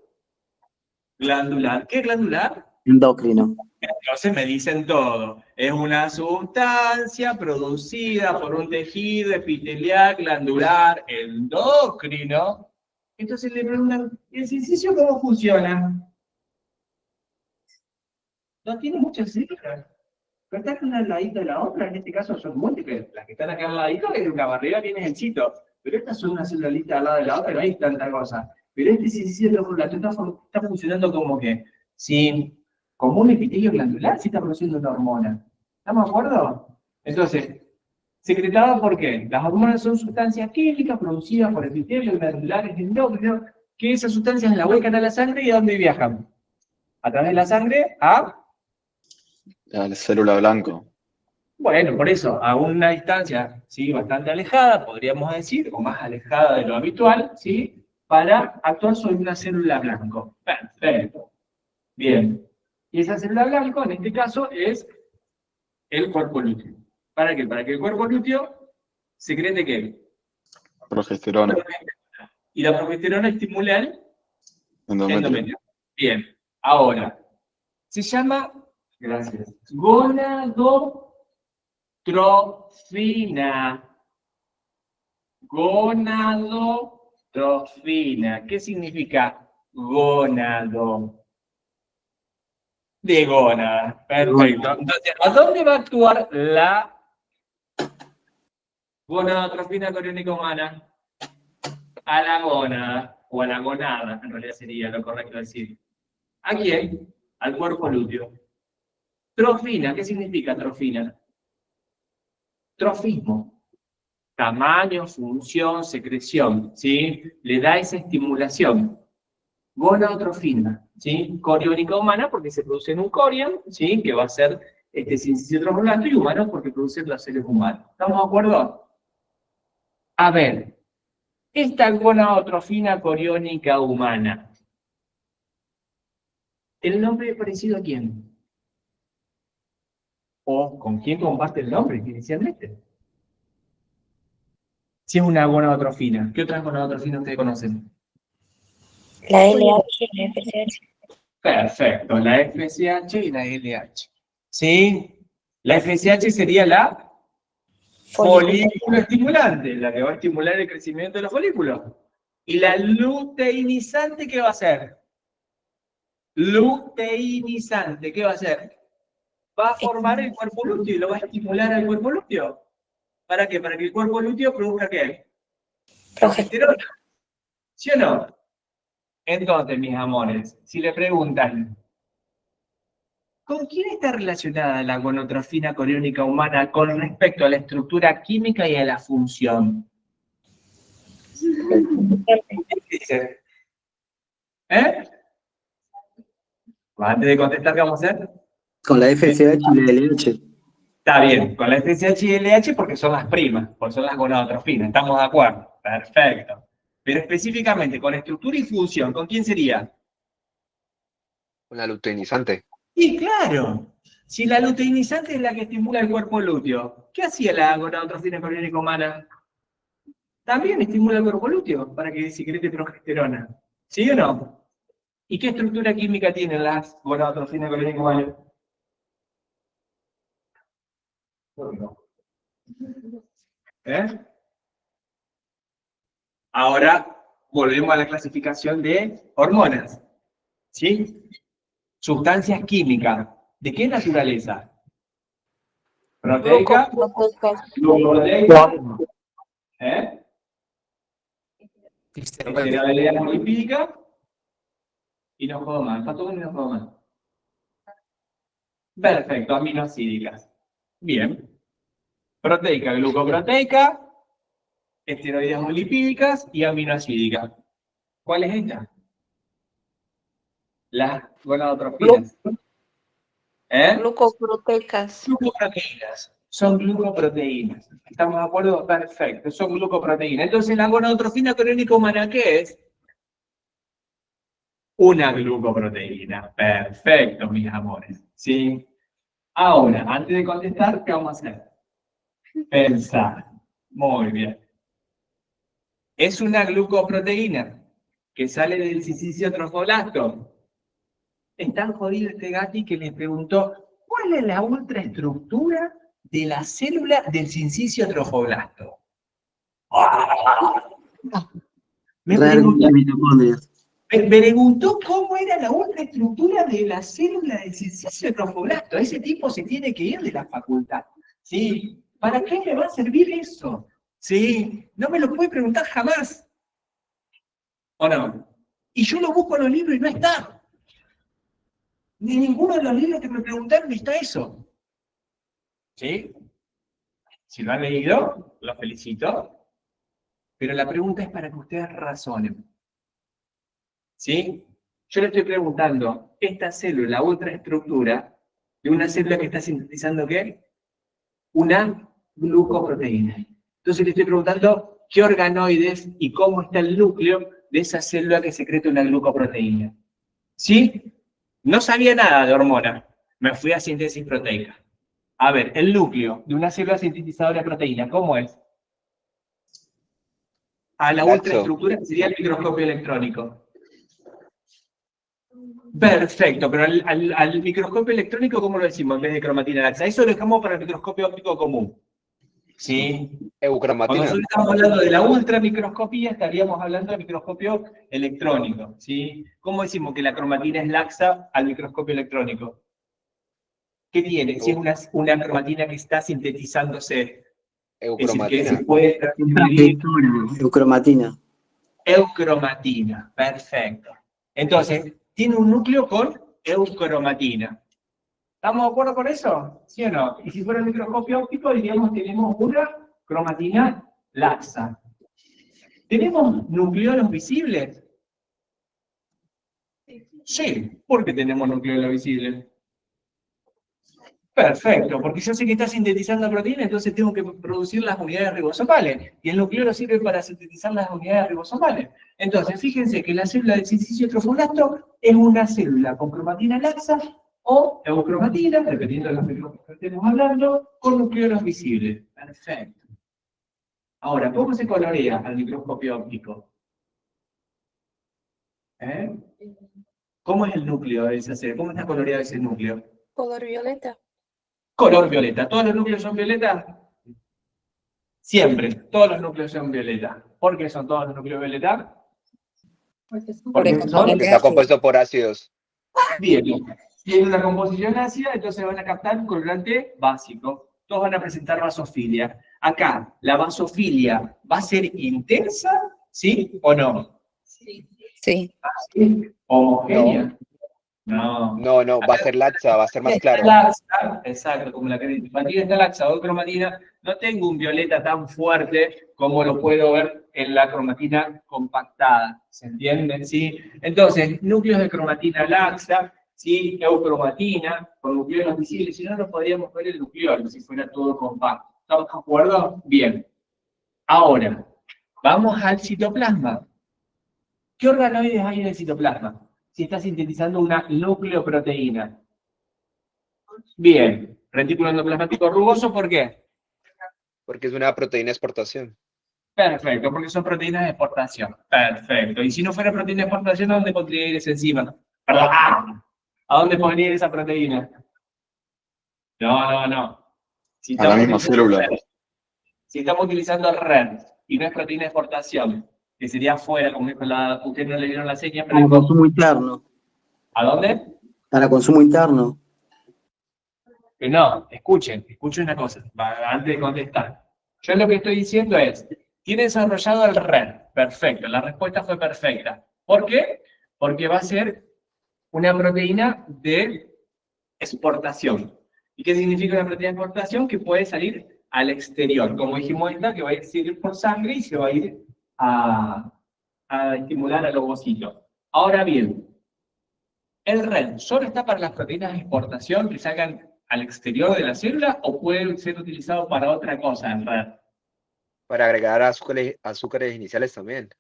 Glandular. ¿Qué glandular? Endocrino. Entonces me dicen todo. Es una sustancia producida por un tejido epitelial glandular endocrino. Entonces le preguntan, ¿y el sincicio cómo funciona? No tiene muchas células. pero están una al ladito de la otra, en este caso son múltiples. Las que están acá al ladito es una barrera bien ejército, pero estas son una celulita al lado de la otra, no hay tanta cosa. Pero este sincicidio trofoblasto está funcionando como que, como un epitelio glandular, sí está produciendo una hormona. ¿Estamos de acuerdo? Entonces, secretada ¿por qué? Las hormonas son sustancias químicas producidas por epitelios glandulares endógenos, que esas sustancias la vuelcan a la sangre y ¿a dónde viajan? A través de la sangre a... La célula blanco. Bueno, por eso, a una distancia, ¿sí?, bastante alejada, podríamos decir, o más alejada de lo habitual, ¿sí?, para actuar sobre una célula blanco. Perfecto. Bien. Y esa célula blanco, en este caso, es el cuerpo lúteo. ¿Para qué? Para que el cuerpo lúteo secrete ¿qué? Progesterona. Y la progesterona estimula el Endometrio. endometrio. Bien. Ahora, se llama, gracias, gonadotrofina. Gonadotrofina. ¿Qué significa gónado? De gónada. Perfecto. Entonces, ¿a dónde va a actuar la gonadotrofina coriónica humana? A la gónada, o a la gonada, en realidad sería lo correcto decir. ¿A quién? Al cuerpo lúteo. Trofina, ¿qué significa trofina? Trofismo. Tamaño, función, secreción, ¿sí? Le da esa estimulación. Gonadotrofina, ¿sí? Coriónica humana porque se produce en un corion, ¿sí? Que va a ser este sincicidio trofoblasto, y humano porque producen los seres humanos. ¿Estamos de acuerdo? A ver, esta gonadotrofina coriónica humana, ¿el nombre es parecido a quién? ¿O con quién comparte el nombre inicialmente? Si es una gonadotrofina, ¿qué otras gonadotrofinas ustedes conocen? La LH y la FSH. Perfecto, la FSH y la LH. ¿Sí? La FSH sería la folículo estimulante, la que va a estimular el crecimiento de los folículos. ¿Y la luteinizante qué va a hacer? Luteinizante, ¿qué va a hacer? Va a formar el cuerpo lúteo y lo va a estimular al cuerpo lúteo. ¿Para qué? Para que el cuerpo lúteo produzca ¿qué? Progesterona. ¿Sí o no? Entonces, mis amores, si le preguntan, ¿con quién está relacionada la gonadotrofina coriónica humana con respecto a la estructura química y a la función? ¿Qué dicen? ¿Eh? Antes de contestar, ¿qué vamos a hacer? Con la FSH y la LH. Está bien, con la FSH y LH porque son las primas, porque son las gonadotrofinas, ¿estamos de acuerdo? Perfecto. Pero específicamente, con estructura y función, ¿con quién sería? Con la luteinizante. Y claro, si la luteinizante es la que estimula el cuerpo lúteo, ¿qué hacía la gonadotrofina coriónica humana? También estimula el cuerpo lúteo para que secrete progesterona. ¿Sí o no? ¿Y qué estructura química tienen las gonadotrofinas coriónica humana? ¿Eh? Ahora volvemos a la clasificación de hormonas. ¿Sí? Sustancias químicas. ¿De qué naturaleza? Proteica. Glucoproteica. ¿Eh? Esteroidea lipídica. Y no juego más. ¿Faltó uno y no juego más? Perfecto, aminoácidicas. Bien. Proteica, glucoproteica, esteroideas lipídicas y aminoácidicas. ¿Cuál es esta? Las gonadotrofinas. ¿Eh? Glucoproteicas. Glucoproteínas. Son glucoproteínas. ¿Estamos de acuerdo? Perfecto, son glucoproteínas. Entonces, la gonadotrofina coriónica humana, ¿qué es? Una glucoproteína. Perfecto, mis amores. ¿Sí? Ahora, antes de contestar, ¿qué vamos a hacer? Pensar. Muy bien. Es una glucoproteína que sale del sincicio trofoblasto. Es tan jodido este gati que le preguntó ¿cuál es la ultraestructura de la célula del sincicio trofoblasto? Me Raro preguntó, de mitocondrias. me preguntó cómo era la ultraestructura de la célula del sincicio trofoblasto. Ese tipo se tiene que ir de la facultad. ¿Sí? ¿Para qué me va a servir eso? ¿Sí? No me lo puede preguntar jamás. ¿O no? Y yo lo busco en los libros y no está. Ni en ninguno de los libros que me preguntaron está eso. ¿Sí? Si lo han leído, los felicito. Pero la pregunta es para que ustedes razonen. ¿Sí? Yo le estoy preguntando, esta célula, ultraestructura, de una célula que está sintetizando ¿qué? Una glucoproteína. Entonces le estoy preguntando qué organoides y cómo está el núcleo de esa célula que secreta una glucoproteína. ¿Sí? No sabía nada de hormona. Me fui a síntesis proteica. A ver, el núcleo de una célula sintetizadora de proteína, ¿cómo es? A la Laxo. ultraestructura sería el microscopio electrónico. Perfecto, pero al microscopio electrónico, ¿cómo lo decimos en vez de cromatina laxa? Eso lo dejamos para el microscopio óptico común. ¿Sí? Cuando Eucromatina. nosotros estamos hablando de la ultramicroscopía, estaríamos hablando del microscopio electrónico. ¿Sí? ¿Cómo decimos que la cromatina es laxa al microscopio electrónico? ¿Qué tiene? Si es una cromatina que está sintetizándose. Es decir, que se Eucromatina. puede transcribir. Eucromatina. Eucromatina, perfecto. Entonces, tiene un núcleo con eucromatina. ¿Estamos de acuerdo con eso? ¿Sí o no? Y si fuera el microscopio óptico, diríamos que tenemos una cromatina laxa. ¿Tenemos nucleolos visibles? Sí. ¿Por qué tenemos nucleolos visibles? Perfecto, porque yo sé que está sintetizando proteína, entonces tengo que producir las unidades ribosomales. Y el nucleolo sirve para sintetizar las unidades ribosomales. Entonces, fíjense que la célula del sincicio trofoblasto es una célula con cromatina laxa o eucromatina, dependiendo de los microscopios que estemos hablando, con nucleolos visibles. Perfecto. Ahora, ¿cómo se colorea al microscopio óptico? ¿Cómo es el núcleo de esa célula? ¿Cómo está coloreado ese núcleo? Color violeta. Color violeta. ¿Todos los núcleos son violeta? Siempre. Todos los núcleos son violeta. ¿Por qué son todos los núcleos violeta? Porque son Está compuesto por ácidos. bien. Tiene una composición ácida, entonces van a captar un colorante básico. Todos van a presentar vasofilia. Acá, la vasofilia va a ser intensa, ¿sí o no? Sí. ¿Sí? ¿Homogénea? No. No, va a ser laxa, va a ser más claro. Laxa, exacto, como la cromatina está laxa o cromatina, no tengo un violeta tan fuerte como lo puedo ver en la cromatina compactada, ¿se entienden? ¿Sí? Entonces, núcleos de cromatina laxa, ¿sí? Eucromatina, con nucleolos visibles, si no, no podríamos ver el nucleolo si fuera todo compacto. ¿Estamos de acuerdo? Bien. Ahora, vamos al citoplasma. ¿Qué organoides hay en el citoplasma? Si está sintetizando una nucleoproteína. Bien, retículo endoplasmático rugoso, ¿por qué? Porque es una proteína de exportación. Perfecto, porque son proteínas de exportación. Perfecto. Y si no fuera proteína de exportación, ¿a dónde podría ir esa enzima? Perdón, ¿a dónde podría ir esa proteína? No. Si A la misma utilizando célula. RED, si estamos utilizando RED y no es proteína de exportación, que sería afuera, como dijo ustedes no le dieron la seña, pero Para consumo interno. ¿a dónde? Para consumo interno. No, escuchen una cosa, antes de contestar. Yo lo que estoy diciendo es, tiene desarrollado el RED, perfecto, la respuesta fue perfecta. ¿Por qué? Porque va a ser una proteína de exportación. ¿Y qué significa una proteína de exportación? Que puede salir al exterior, como dijimos esta, que va a ir por sangre y se va a ir a estimular al ovocito. Ahora bien, ¿el RED solo está para las proteínas de exportación que salgan al exterior de la célula o puede ser utilizado para otra cosa el RED? Para agregar azúcares iniciales también.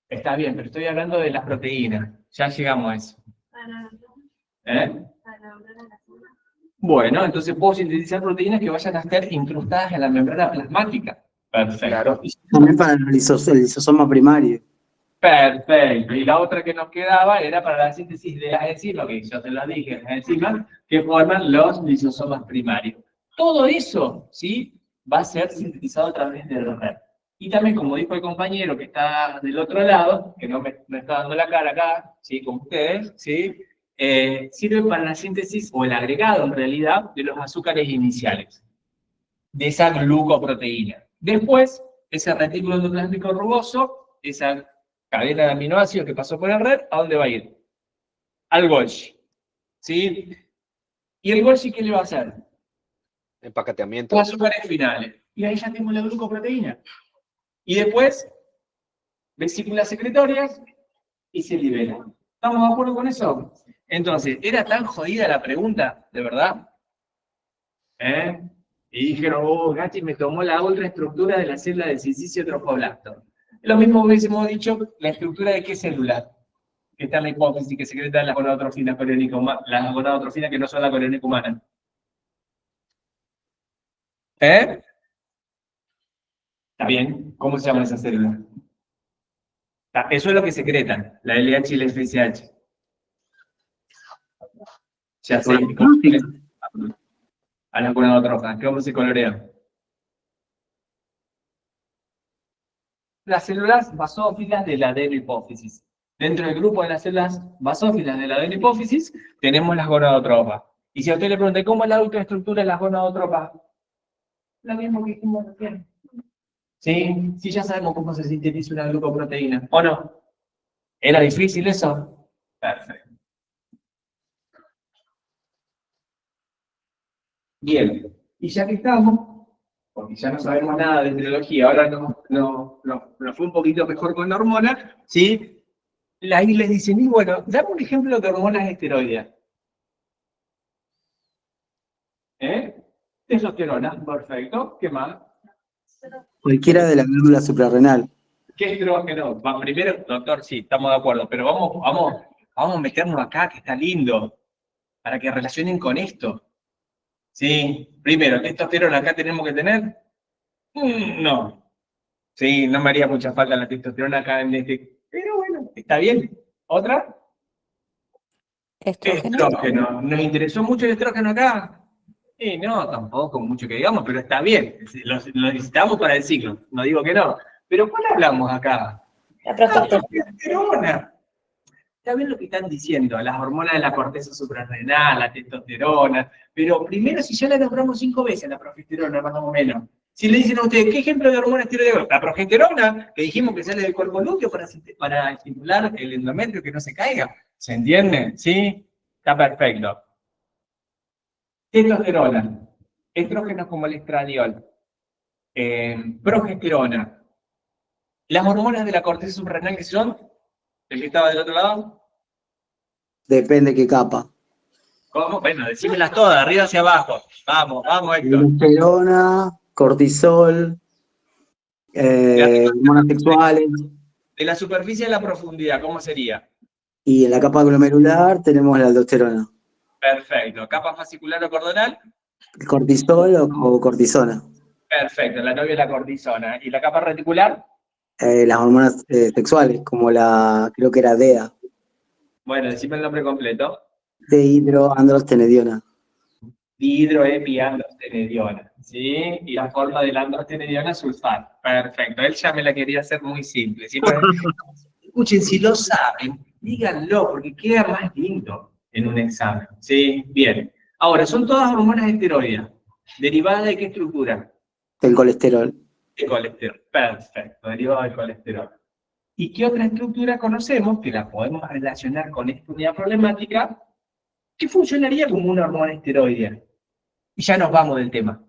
Está bien, pero estoy hablando de las proteínas. Ya llegamos a eso. Bueno, entonces puedo sintetizar proteínas que vayan a estar incrustadas en la membrana plasmática. Perfecto. Claro. También para el lisosoma primario. Perfecto. Y la otra que nos quedaba era para la síntesis de las enzimas, que yo te lo dije, las enzimas que forman los lisosomas primarios. Todo eso, ¿sí? Va a ser sintetizado a través del RED. Y también, como dijo el compañero que está del otro lado, que no me está dando la cara acá, ¿sí? Como ustedes, ¿sí? Sirve para la síntesis o el agregado, en realidad, de los azúcares iniciales, de esa glucoproteína. Después, ese retículo endoplasmático rugoso, esa cadena de aminoácidos que pasó por el red, ¿a dónde va a ir? Al Golgi, ¿sí? ¿Y el Golgi qué le va a hacer? Empaqueteamiento. Los azúcares finales. Y ahí ya tenemos la glucoproteína. Y después, vesículas secretorias y se libera. ¿Estamos de acuerdo con eso? Entonces, ¿era tan jodida la pregunta, de verdad? ¿Eh? Y dijeron, oh, Gatti me tomó la ultraestructura de la célula del silicio trofoblasto. Lo mismo hubiésemos dicho, la estructura de qué célula, que está en la hipófisis, que secreta las gonadotrofinas las gonadotrofinas que no son la coriónica humana. ¿Eh? ¿Está bien? ¿Cómo se llama esa célula? Eso es lo que secretan, la LH y la FSH. Ya sé, a las gonadotrofinas. ¿Cómo se colorean? Las células basófilas de la adenohipófisis. Dentro del grupo de las células basófilas de la adenohipófisis tenemos las gonadotropas. Y si a usted le pregunta, ¿cómo es la autoestructura de las gonadotropas? Lo mismo que dijimos recién. ¿Sí? Sí, ya sabemos cómo se sintetiza una glucoproteína. ¿O no? ¿Era difícil eso? Perfecto. Bien. Y ya que estamos, porque ya no sabemos nada de embriología, ahora nos fue un poquito mejor con la hormona, ¿sí? Ahí les dicen, y bueno, dame un ejemplo de hormonas esteroideas. Testosterona, perfecto. ¿Qué más? Cualquiera de la glándula suprarrenal. ¿Qué estrógeno? Primero, doctor, sí, estamos de acuerdo, pero vamos a meternos acá, que está lindo, para que relacionen con esto. Sí, primero, ¿testosterona acá tenemos que tener? No. Sí, no me haría mucha falta la testosterona acá en este. Pero bueno, está bien. ¿Otra? Estrógeno. ¿Nos interesó mucho el estrógeno acá? Sí, no, tampoco mucho que digamos, pero está bien. Lo necesitamos para el ciclo. No digo que no. Pero ¿cuál hablamos acá? La progesterona. Testosterona. Está bien lo que están diciendo, las hormonas de la corteza suprarrenal, la testosterona, pero primero si ya la nombramos 5 veces, la progesterona, más o menos. Si le dicen a ustedes, ¿qué ejemplo de hormona esteroidea? La progesterona, que dijimos que sale del cuerpo lúteo para estimular el endometrio que no se caiga. ¿Se entiende? ¿Sí? Está perfecto. Testosterona, estrógenos como el estradiol, progesterona. Las hormonas de la corteza suprarrenal que son, el que estaba del otro lado. Depende qué capa. ¿Cómo? Bueno, decímelas todas, de arriba hacia abajo. Vamos, Héctor. Testosterona, cortisol, hormonas sexuales. De la superficie a la profundidad, ¿cómo sería? Y en la capa glomerular tenemos la aldosterona. Perfecto. ¿Capa fascicular o cordonal? Cortisol o cortisona. Perfecto, la novia es la cortisona. ¿Y la capa reticular? Las hormonas sexuales, como creo que era DEA. Bueno, decime el nombre completo. Dehidroandrostenediona. Dihidroepiandrostenediona, ¿sí? Y la forma de la androstenediona es sulfato. Perfecto, él ya me la quería hacer muy simple. ¿Sí? Escuchen, si lo saben, díganlo, porque queda más lindo en un examen. ¿Sí? Bien. Ahora, son todas hormonas esteroideas. ¿Derivadas de qué estructura? Del colesterol. De colesterol. Perfecto, derivado del colesterol. ¿Y qué otra estructura conocemos que la podemos relacionar con esta unidad problemática que funcionaría como una hormona esteroidea? Y ya nos vamos del tema.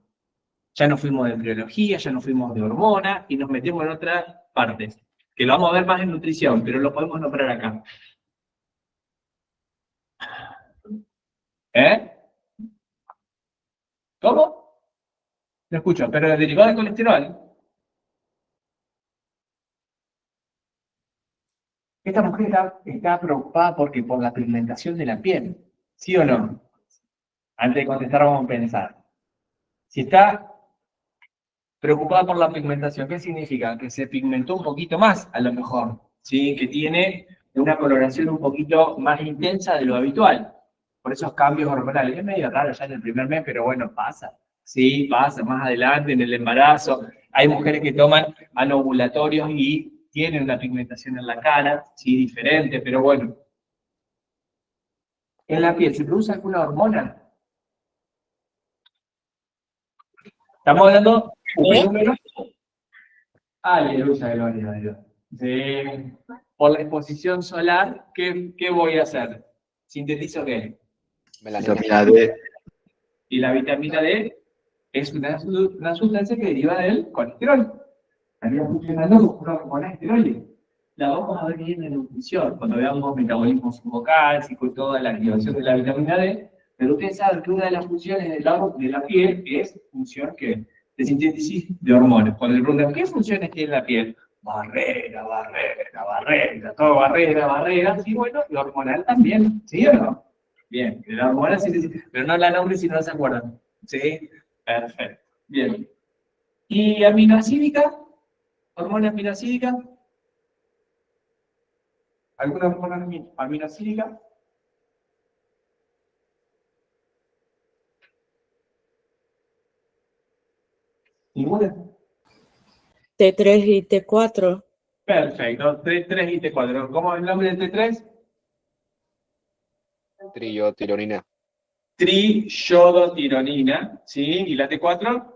Ya nos fuimos de embriología, ya nos fuimos de hormona y nos metemos en otras partes, que lo vamos a ver más en nutrición, pero lo podemos nombrar acá. ¿Cómo? No escucho, pero el derivado del colesterol. Esta mujer está preocupada por la pigmentación de la piel, ¿sí o no? Antes de contestar vamos a pensar. Si está preocupada por la pigmentación, ¿qué significa? Que se pigmentó un poquito más, a lo mejor, ¿sí? Que tiene una coloración un poquito más intensa de lo habitual, por esos cambios hormonales. Es medio raro ya en el primer mes, pero bueno, pasa. ¿sí? Pasa más adelante en el embarazo. Hay mujeres que toman anovulatorios y tienen una pigmentación en la cara, ¿sí? Diferente, pero bueno. ¿En la piel se produce alguna hormona? Estamos hablando de un fenómeno. Aleluya, gloria a Dios. Sí. Por la exposición solar, ¿qué voy a hacer? ¿Sintetizo qué? Melanina. Vitamina D. Y la vitamina D es una sustancia que deriva del colesterol. Estaría funcionando como una hormona esteroide. La vamos a ver bien en nutrición, cuando veamos metabolismo subocálcico y toda la activación de la vitamina D. Pero ustedes saben que una de las funciones de la piel es función de síntesis de hormonas. Cuando le preguntan, ¿qué funciones tiene la piel? Barrera, todo barrera, sí, bueno, y hormonal también, ¿sí o no? Bien, de la hormona sí, pero no la nombre si no se acuerdan. ¿Sí? Perfecto. Bien. ¿Y aminoácidica? ¿Hormona aminoácidica? ¿Alguna hormona aminoácidica? ¿Ninguna? T3 y T4. Perfecto. T3 y T4. ¿Cómo es el nombre del T3? Triotironina. Triyodotironina. ¿Sí? ¿Y la T4?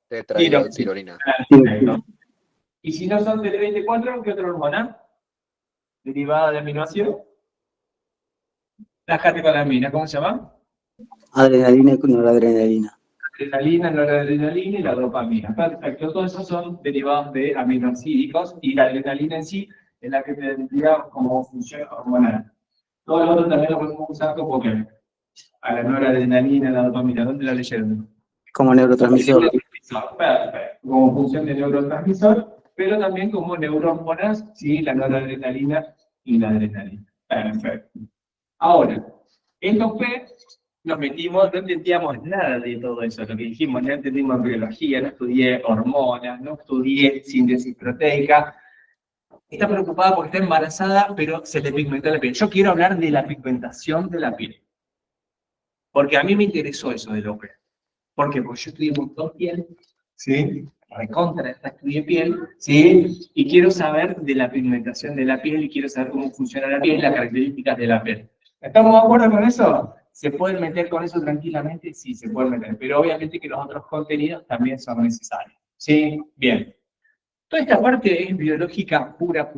Tetraiodtironina. Perfecto. ¿Y si no son T3 y T4, qué otra hormona? Derivada de aminoácido. La catecolamina, ¿cómo se llama? Adrenalina y noradrenalina. Adrenalina, noradrenalina y la dopamina. Perfecto, todos esos son derivados de aminoácidos y la adrenalina en sí es la que te identifica como función hormonal. Todo lo otro también lo podemos usar como que a la noradrenalina, la dopamina, ¿dónde la leyeron? Como neurotransmisor. Perfecto, como función de neurotransmisor, pero también como neurohormonas, sí, la noradrenalina y la adrenalina. Perfecto. Ahora, esto fue, nos metimos, no entendíamos nada de todo eso, lo que dijimos, no entendimos biología, no estudié hormonas, no estudié síntesis proteica. Está preocupada porque está embarazada, pero se le pigmentó la piel. Yo quiero hablar de la pigmentación de la piel. Porque a mí me interesó eso de la piel. ¿Por qué? Porque yo estudié un montón piel, ¿sí? Recontra, estudié piel, ¿sí? Y quiero saber de la pigmentación de la piel y quiero saber cómo funciona la piel y las características de la piel. ¿Estamos de acuerdo con eso? ¿Se pueden meter con eso tranquilamente? Sí, se pueden meter. Pero obviamente que los otros contenidos también son necesarios. ¿Sí? Bien. Toda esta parte es biológica pura.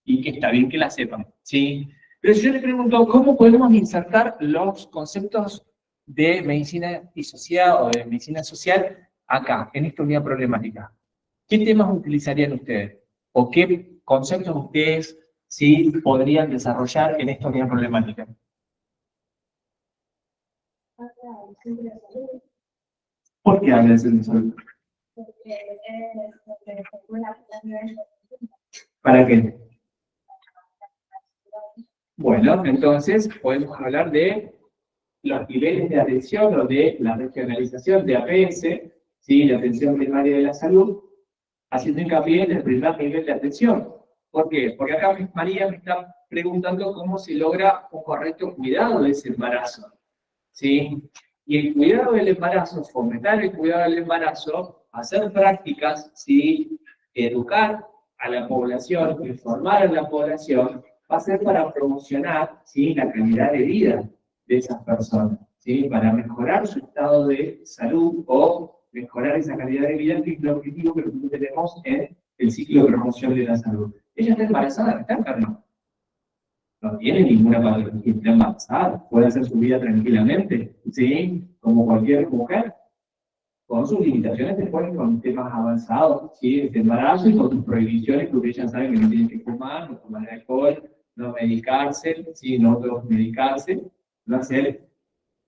Y que está bien que la sepan. ¿Sí? Pero si yo les pregunto, ¿cómo podemos insertar los conceptos de medicina y sociedad o de medicina social acá, en esta unidad problemática? ¿Qué temas utilizarían ustedes? ¿O qué conceptos ustedes sí podrían desarrollar en esta unidad problemática? ¿Por qué hablan de salud? ¿Para qué? Bueno, entonces podemos hablar de los niveles de atención o de la regionalización de APS, ¿sí? La atención primaria de la salud, haciendo hincapié en el primer nivel de atención. ¿Por qué? Porque acá María me está preguntando cómo se logra un correcto cuidado de ese embarazo. ¿Sí? Y el cuidado del embarazo, fomentar el cuidado del embarazo, hacer prácticas, ¿sí? Educar a la población, informar a la población, va a ser para promocionar, ¿sí? La calidad de vida de esas personas, ¿sí? Para mejorar su estado de salud o mejorar esa calidad de vida, que es el objetivo que nosotros tenemos en el ciclo de promoción de la salud. Ella está embarazada, está enferma. No tiene ninguna patología, está embarazada, puede hacer su vida tranquilamente, ¿sí? Como cualquier mujer, con sus limitaciones después, con temas avanzados, ¿sí? De embarazo y con sus prohibiciones, porque ellas saben que no tienen que fumar, no tomar alcohol, no medicarse, ¿sí? No medicarse, no hacer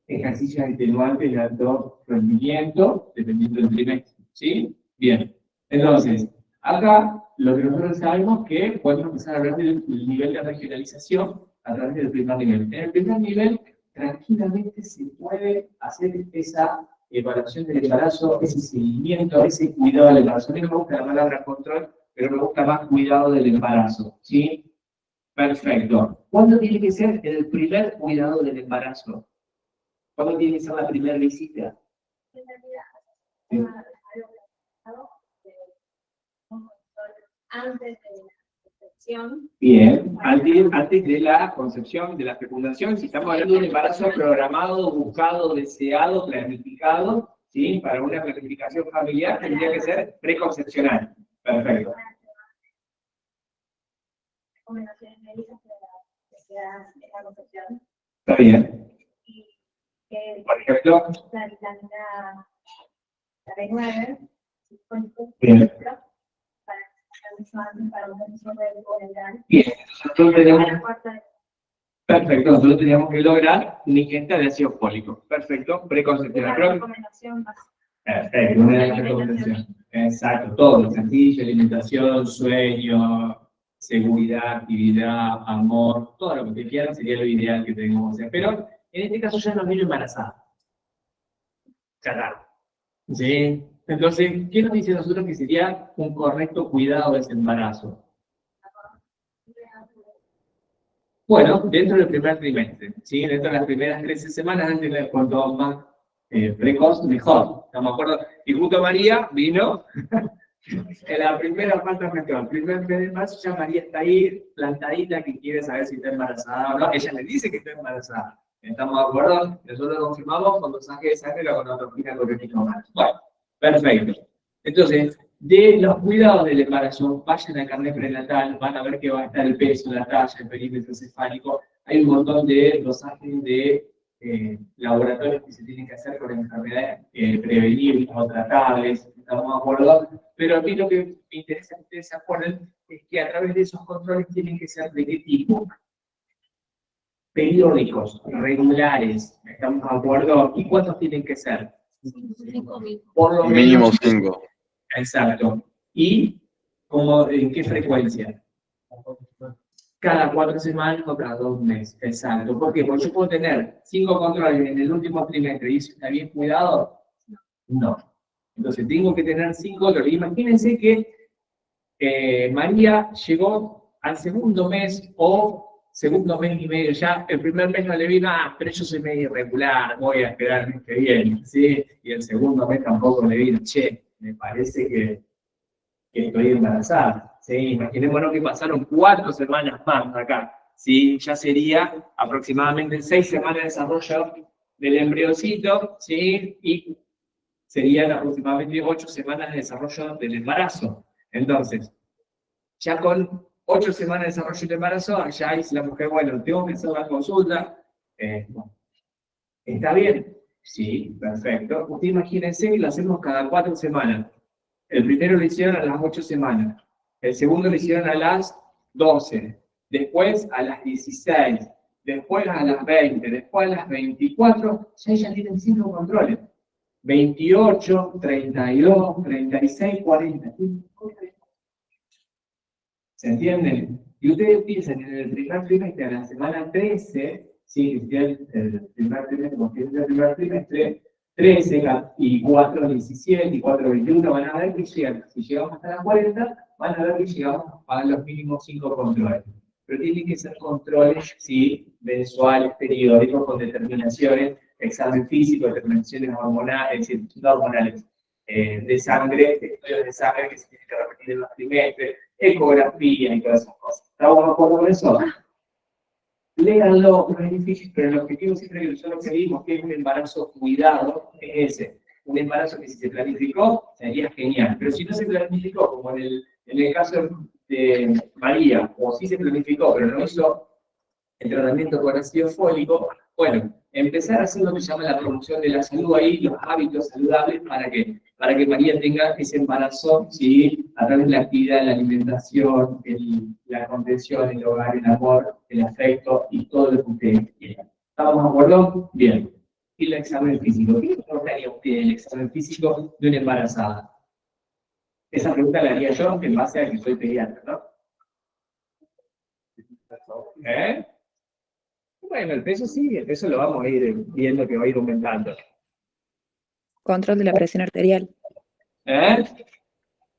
ejercicios extenuantes de alto rendimiento, dependiendo del trimestre, ¿sí? Bien, entonces, acá lo que nosotros sabemos es que podemos empezar a hablar del nivel de regionalización a través del primer nivel. En el primer nivel, tranquilamente se puede hacer esa evaluación del embarazo, ese seguimiento, ese cuidado del embarazo. A mí no me gusta la palabra control, pero me gusta más cuidado del embarazo, ¿sí? Perfecto. ¿Cuándo tiene que ser el primer cuidado del embarazo? ¿Cuándo tiene que ser la primera visita? Sí. Antes de la concepción. Bien, antes de la concepción, de la fecundación, si estamos hablando de un embarazo programado, buscado, deseado, planificado, ¿sí? Para una planificación familiar tendría que ser preconcepcional. Perfecto. Recomendaciones médicas que se dan en la concepción. Está bien. Y que Por ejemplo. la vitamina B9, Bien. para una función del oral. Bien, nosotros tenemos. Perfecto, nosotros teníamos que lograr una ingesta de ácido fólico. Perfecto, preconcepcional. Una recomendación básica. Perfecto, una de las recomendaciones. Exacto, todo, sencillo, alimentación, sueño, seguridad, actividad, amor, todo lo que quieran sería lo ideal que tengamos que hacer. Pero en este caso ya nos vino embarazada. Claro. ¿Sí? Entonces, ¿qué nos dice nosotros que sería un correcto cuidado de ese embarazo? Bueno, dentro del primer trimestre, ¿sí? Dentro de las primeras 13 semanas, antes de cuanto más precoz, mejor. ¿No me acuerdo? Y justo María vino en la primera falta menstrual. El primer mes de embarazo, ya María está ahí, plantadita, que quiere saber si está embarazada o no. Ella le dice que está embarazada. ¿Estamos de acuerdo? Nosotros lo confirmamos con dosaje de sangre o con anatomía correcta humana. Bueno, perfecto. Entonces, de los cuidados del embarazo, vayan al carnet prenatal, van a ver que va a estar el peso, la talla, el perímetro cefálico. Hay un montón de dosajes de laboratorios que se tienen que hacer con enfermedades prevenibles o tratables. ¿Estamos de acuerdo? Pero a mí lo que me interesa que ustedes se acuerden es que a través de esos controles tienen que ser de qué tipo. Periódicos, regulares, ¿estamos de acuerdo? ¿Y cuántos tienen que ser? 5.000. Por lo Mínimo menos 5. Exacto. ¿Y en qué frecuencia? Cada 4 semanas o cada 2 meses. Exacto. ¿Por qué? Porque yo puedo tener 5 controles en el último trimestre y eso está bien cuidado. No. Entonces tengo que tener 5 controles. Imagínense que María llegó al segundo mes o segundo mes y medio ya. El primer mes no le vino, pero yo soy medio irregular, voy a esperar el mes que viene. ¿Sí? Y el segundo mes tampoco le vino, me parece que estoy embarazada. ¿Sí? Imaginémonos que pasaron 4 semanas más acá. ¿Sí? Ya sería aproximadamente 6 semanas de desarrollo del embriocito, ¿sí? Y serían aproximadamente 8 semanas de desarrollo del embarazo. Entonces, ya con 8 semanas de desarrollo del embarazo, ya dice la mujer, bueno, tengo que hacer la consulta. ¿Está bien? Sí, perfecto. Usted imagínense que lo hacemos cada 4 semanas. El primero lo hicieron a las 8 semanas. El segundo lo hicieron a las 12. Después a las 16. Después a las 20. Después a las 24. Ya tienen 5 controles. 28, 32, 36, 40. ¿Se entienden? Y ustedes piensan en el primer trimestre, a la semana 13, sí, el primer trimestre, porque es el primer trimestre, 13 y 4, 17 y 4, 21, van a ver que llegan. Si llegamos hasta las 40, van a ver que llegamos a los mínimos 5 controles. Pero tienen que ser controles, sí, mensuales, periódicos, con determinaciones, examen físico, determinaciones hormonales, no hormonales, de sangre, estudios de sangre que se tienen que repetir en los trimestres, ecografía y todas esas cosas. ¿Estamos de acuerdo con eso? Léanlo, no es difícil, pero el objetivo siempre que nosotros pedimos que es un embarazo cuidado, es ese. Un embarazo que si se planificó, sería genial. Pero si no se planificó, como en el caso de María, o si se planificó, pero no hizo el tratamiento con ácido fólico, bueno, empezar a hacer lo que se llama la promoción de la salud ahí, los hábitos saludables, ¿para qué? Para que María tenga ese embarazo, ¿sí? A través de la actividad, la alimentación, la contención, el hogar, el amor, el afecto y todo lo que ustedes quieran. ¿Estamos de acuerdo? Bien. Y el examen físico. ¿Qué importaría a usted el examen físico de una embarazada? Esa pregunta la haría yo en base a que soy pediatra, ¿no? Bueno, el peso sí, el peso lo vamos a ir viendo que va a ir aumentando. Control de la presión arterial. De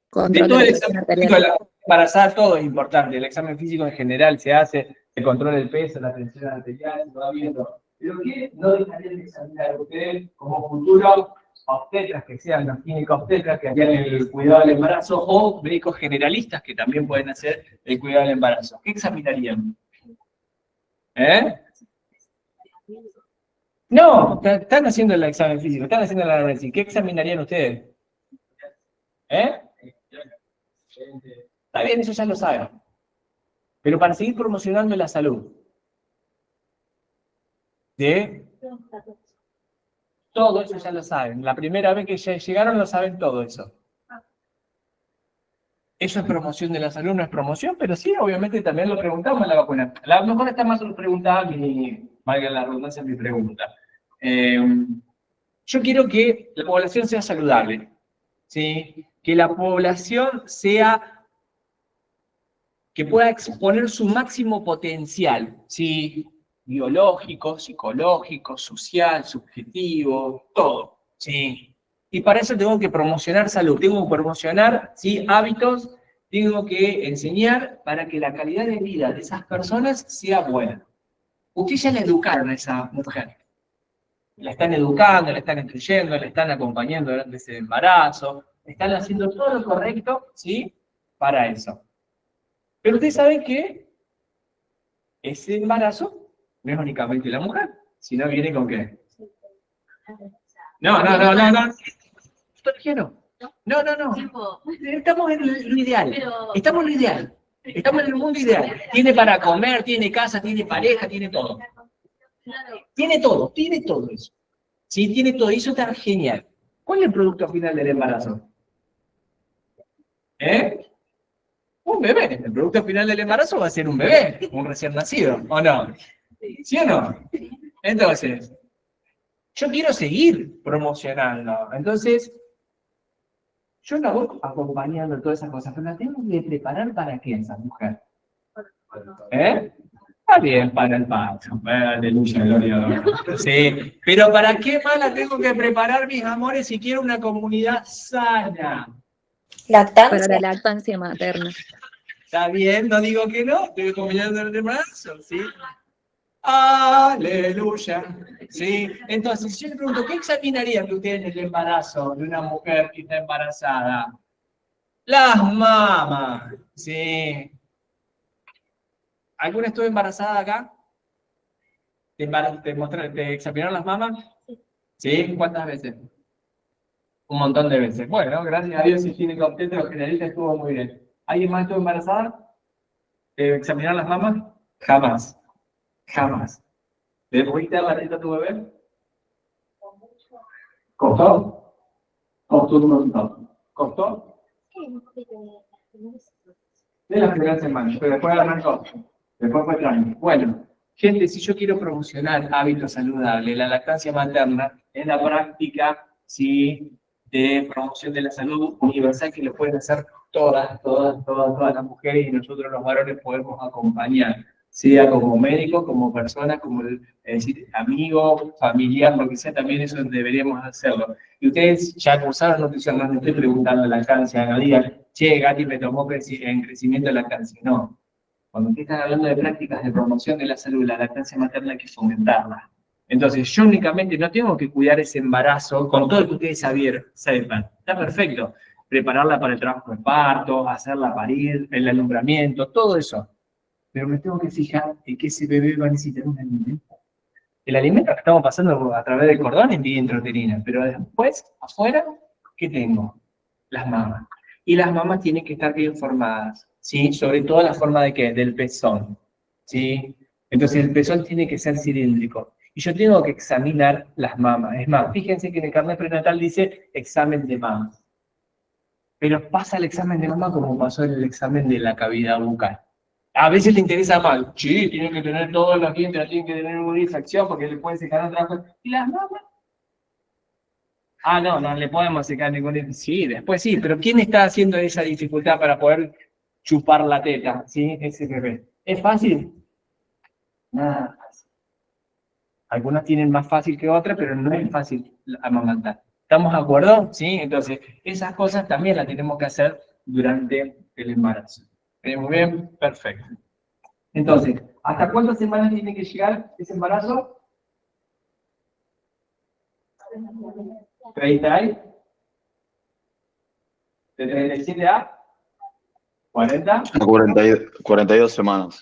Control todo de el la presión examen arterial. físico de la embarazada, todo es importante. El examen físico en general se hace, se controla el peso, la tensión arterial, se va viendo Pero ¿qué no dejarían de examinar ustedes como futuros obstetras, que sean los ginecobstetras que harían el cuidado del embarazo, o médicos generalistas que también pueden hacer el cuidado del embarazo? ¿Qué examinarían? ¿Eh? No, están haciendo el examen físico, están haciendo la análisis. ¿Qué examinarían ustedes? ¿Eh? Está bien, eso ya lo saben. Pero para seguir promocionando la salud de todo eso ya lo saben. La primera vez que ya llegaron lo saben todo eso. Eso es promoción de la salud, no es promoción, pero sí, obviamente también lo preguntamos en la vacuna. A lo mejor está más preguntada valga la redundancia, mi pregunta. Yo quiero que la población sea saludable, ¿sí? Que la población que pueda exponer su máximo potencial, ¿sí? Biológico, psicológico, social, subjetivo, todo, ¿sí? Y para eso tengo que promocionar salud, tengo que promocionar, ¿sí? Hábitos, tengo que enseñar para que la calidad de vida de esas personas sea buena. Ustedes ya le educaron a esa mujer. La están educando, la están instruyendo, la están acompañando durante ese embarazo, están haciendo todo lo correcto, ¿sí? Para eso. Pero ustedes saben que ese embarazo no es únicamente la mujer, sino viene con qué. No. Todavía no. No. Estamos en lo ideal. Estamos en lo ideal. Estamos en el mundo ideal. Tiene para comer, tiene casa, tiene pareja, tiene todo. Tiene todo eso. Sí, tiene todo, eso está genial. ¿Cuál es el producto final del embarazo? Un bebé. El producto final del embarazo va a ser un bebé, un recién nacido, ¿o no? ¿Sí o no? Entonces, yo quiero seguir promocionando. Entonces, yo la voy acompañando todas esas cosas, pero la tengo que preparar para qué esa mujer. Está bien, para el parto. Aleluya, gloria a Dios. Sí, pero ¿para qué más la tengo que preparar, mis amores, si quiero una comunidad sana? Para Lactancia. la lactancia materna. Está bien, no digo que no, estoy combinando el embarazo, ¿sí? Aleluya. ¿Sí? Entonces, yo le pregunto, ¿qué examinarían ustedes en el embarazo de una mujer que está embarazada? Las mamas, ¿sí? ¿Alguna estuvo embarazada acá? ¿Te examinaron las mamas? ¿Sí? ¿Cuántas veces? Un montón de veces. Bueno, gracias a Dios el ginecobstetra generalista estuvo muy bien. ¿Alguien más estuvo embarazada? ¿Examinaron las mamas? Jamás. Jamás. ¿Le pudiste dar la teta a tu bebé? ¿Costó? ¿Costó? De las primeras semanas, pero después arrancó. Después fue tranquilo. Bueno, gente, si yo quiero promocionar hábitos saludables, la lactancia materna es la práctica, ¿sí?, de promoción de la salud universal que lo pueden hacer todas las mujeres y nosotros los varones podemos acompañar, sea como médico, como persona, como decir, amigo, familiar, lo que sea, también eso deberíamos hacerlo. Y ustedes ya cursaron nutrición, no les estoy preguntando lactancia, no digan, che, Gati me tomó en crecimiento de lactancia. No. Cuando ustedes están hablando de prácticas de promoción de la salud, la lactancia materna hay que fomentarla. Entonces, yo únicamente no tengo que cuidar ese embarazo con todo lo que ustedes sepan. Está perfecto. Prepararla para el trabajo de parto, hacerla parir, el alumbramiento, todo eso. Pero me tengo que fijar en que ese bebé va a necesitar un alimento. El alimento que estamos pasando a través del cordón es vía intrauterina, pero después, afuera, ¿qué tengo? Las mamas. Y las mamas tienen que estar bien formadas, ¿sí? Sobre todo la forma de ¿qué? Del pezón, ¿sí? Entonces el pezón tiene que ser cilíndrico. Y yo tengo que examinar las mamas. Es más, fíjense que en el carnet prenatal dice examen de mamas. Pero pasa el examen de mama como pasó el examen de la cavidad bucal. A veces le interesa mal. Sí, tienen que tener todos los dientes, tienen que tener una infección porque le pueden secar otra cosa. ¿Y las mamas? No le podemos secar ningún... Sí, después sí, pero ¿quién está haciendo esa dificultad para poder chupar la teta? ¿Sí? Ese bebé. ¿Es fácil? Nada fácil. Algunas tienen más fácil que otras, pero no es fácil amamantar. ¿Estamos de acuerdo? ¿Sí? Entonces, esas cosas también las tenemos que hacer durante el embarazo. Muy bien, perfecto. Entonces, ¿hasta cuántas semanas tiene que llegar ese embarazo? 30 y de 37 a 40. 42 semanas.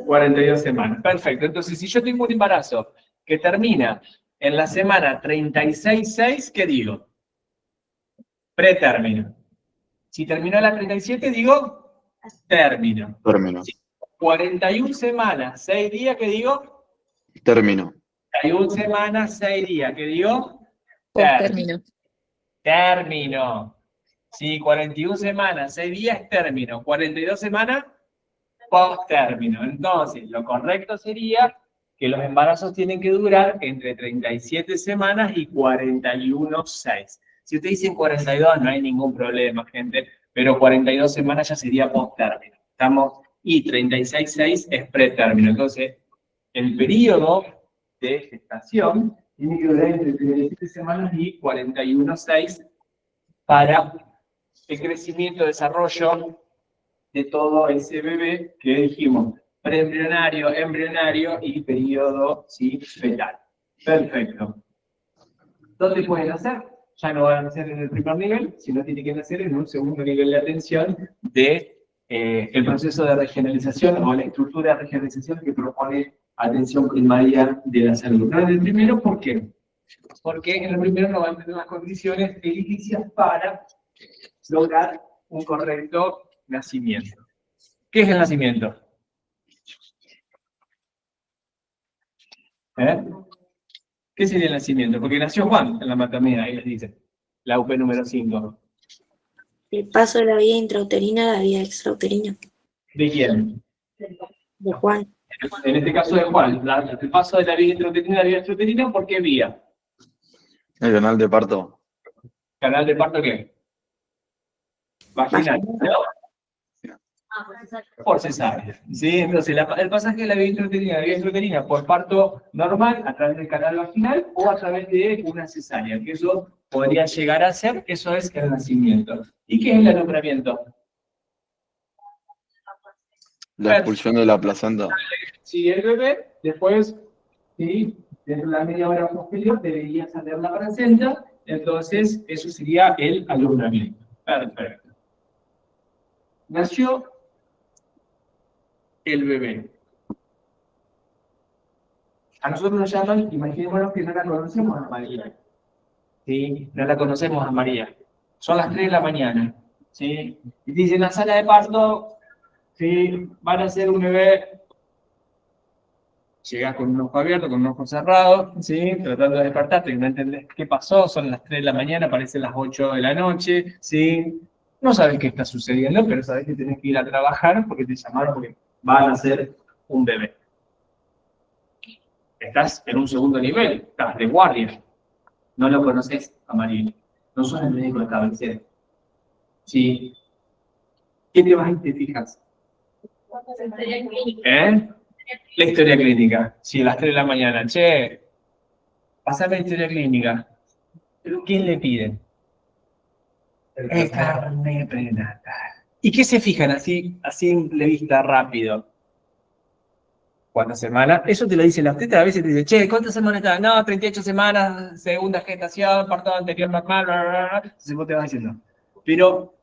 42 semanas. Perfecto. Entonces, si yo tengo un embarazo que termina en la semana 36,6, ¿qué digo? Pretérmino. Si terminó a la 37, digo término. Término. Si 41 semanas, 6 días, ¿qué digo? Término. 41 semanas, 6 días, ¿qué digo? Término. Término. Sí, 41 semanas, 6 días es término. 42 semanas, post-término. Entonces, lo correcto sería que los embarazos tienen que durar entre 37 semanas y 41,6. Si ustedes dicen 42, no hay ningún problema, gente, pero 42 semanas ya sería post-término. Y 36,6 es pretérmino. Entonces, el periodo de gestación tiene que durar entre 37 semanas y 41,6 para el crecimiento, desarrollo de todo ese bebé que dijimos, preembrionario, embrionario y periodo fetal. Perfecto. ¿Dónde pueden nacer? Ya no van a nacer en el primer nivel, sino tiene que nacer en un segundo nivel de atención de el proceso de regionalización o la estructura de regionalización que propone atención primaria de la salud. No en el primero, ¿por qué? Porque en el primero no van a tener las condiciones edilicias para lograr un correcto nacimiento. ¿Qué es el nacimiento? ¿Qué sería el nacimiento? Porque nació Juan en la maternidad, ahí les dice, la UP número 5. El paso de la vida intrauterina a la vida extrauterina. ¿De quién? De Juan. En este caso de Juan, el paso de la vida intrauterina a la vida extrauterina, ¿por qué vía? El canal de parto. ¿Canal de parto qué? Vaginal, ¿no? Por cesárea. ¿Sí? Entonces, el pasaje de la vida intrauterina a la vida extrauterina por parto normal, a través del canal vaginal, o a través de una cesárea, que eso podría llegar a ser, eso es el nacimiento. ¿Y qué es el alumbramiento? La expulsión de la placenta. Si el bebé, después, ¿sí? Dentro de la media hora posterior, debería salir la placenta, entonces eso sería el alumbramiento. Perfecto. Nació el bebé. A nosotros nos llaman, imaginémonos que no la conocemos a María. ¿Sí? No la conocemos a María. Son las 3 de la mañana. ¿Sí? Y dicen, en la sala de parto, ¿sí? Van a hacer un bebé. Llegás con un ojo abierto, con un ojo cerrado, ¿sí? Tratando de despertarte, no entendés qué pasó, son las 3 de la mañana, parecen las 8 de la noche, ¿sí? No sabes qué está sucediendo, pero sabes que tenés que ir a trabajar porque te llamaron porque van a hacer un bebé. Estás en un segundo nivel, estás de guardia. No lo conoces a María. No sos el médico de cabecera. ¿Sí? ¿Qué te vas y te fijas? La historia clínica. Sí, a las 3 de la mañana. Che, pasame la historia clínica. ¿Pero quién le pide? El carnet prenatal. ¿Y qué se fijan así a simple vista rápido? ¿Cuántas semanas? Eso te lo dice la obstetra, a veces te dice, che, ¿cuántas semanas están? No, 38 semanas, segunda gestación, parto anterior normal, bla, bla, bla. Entonces vos te vas diciendo. Pero,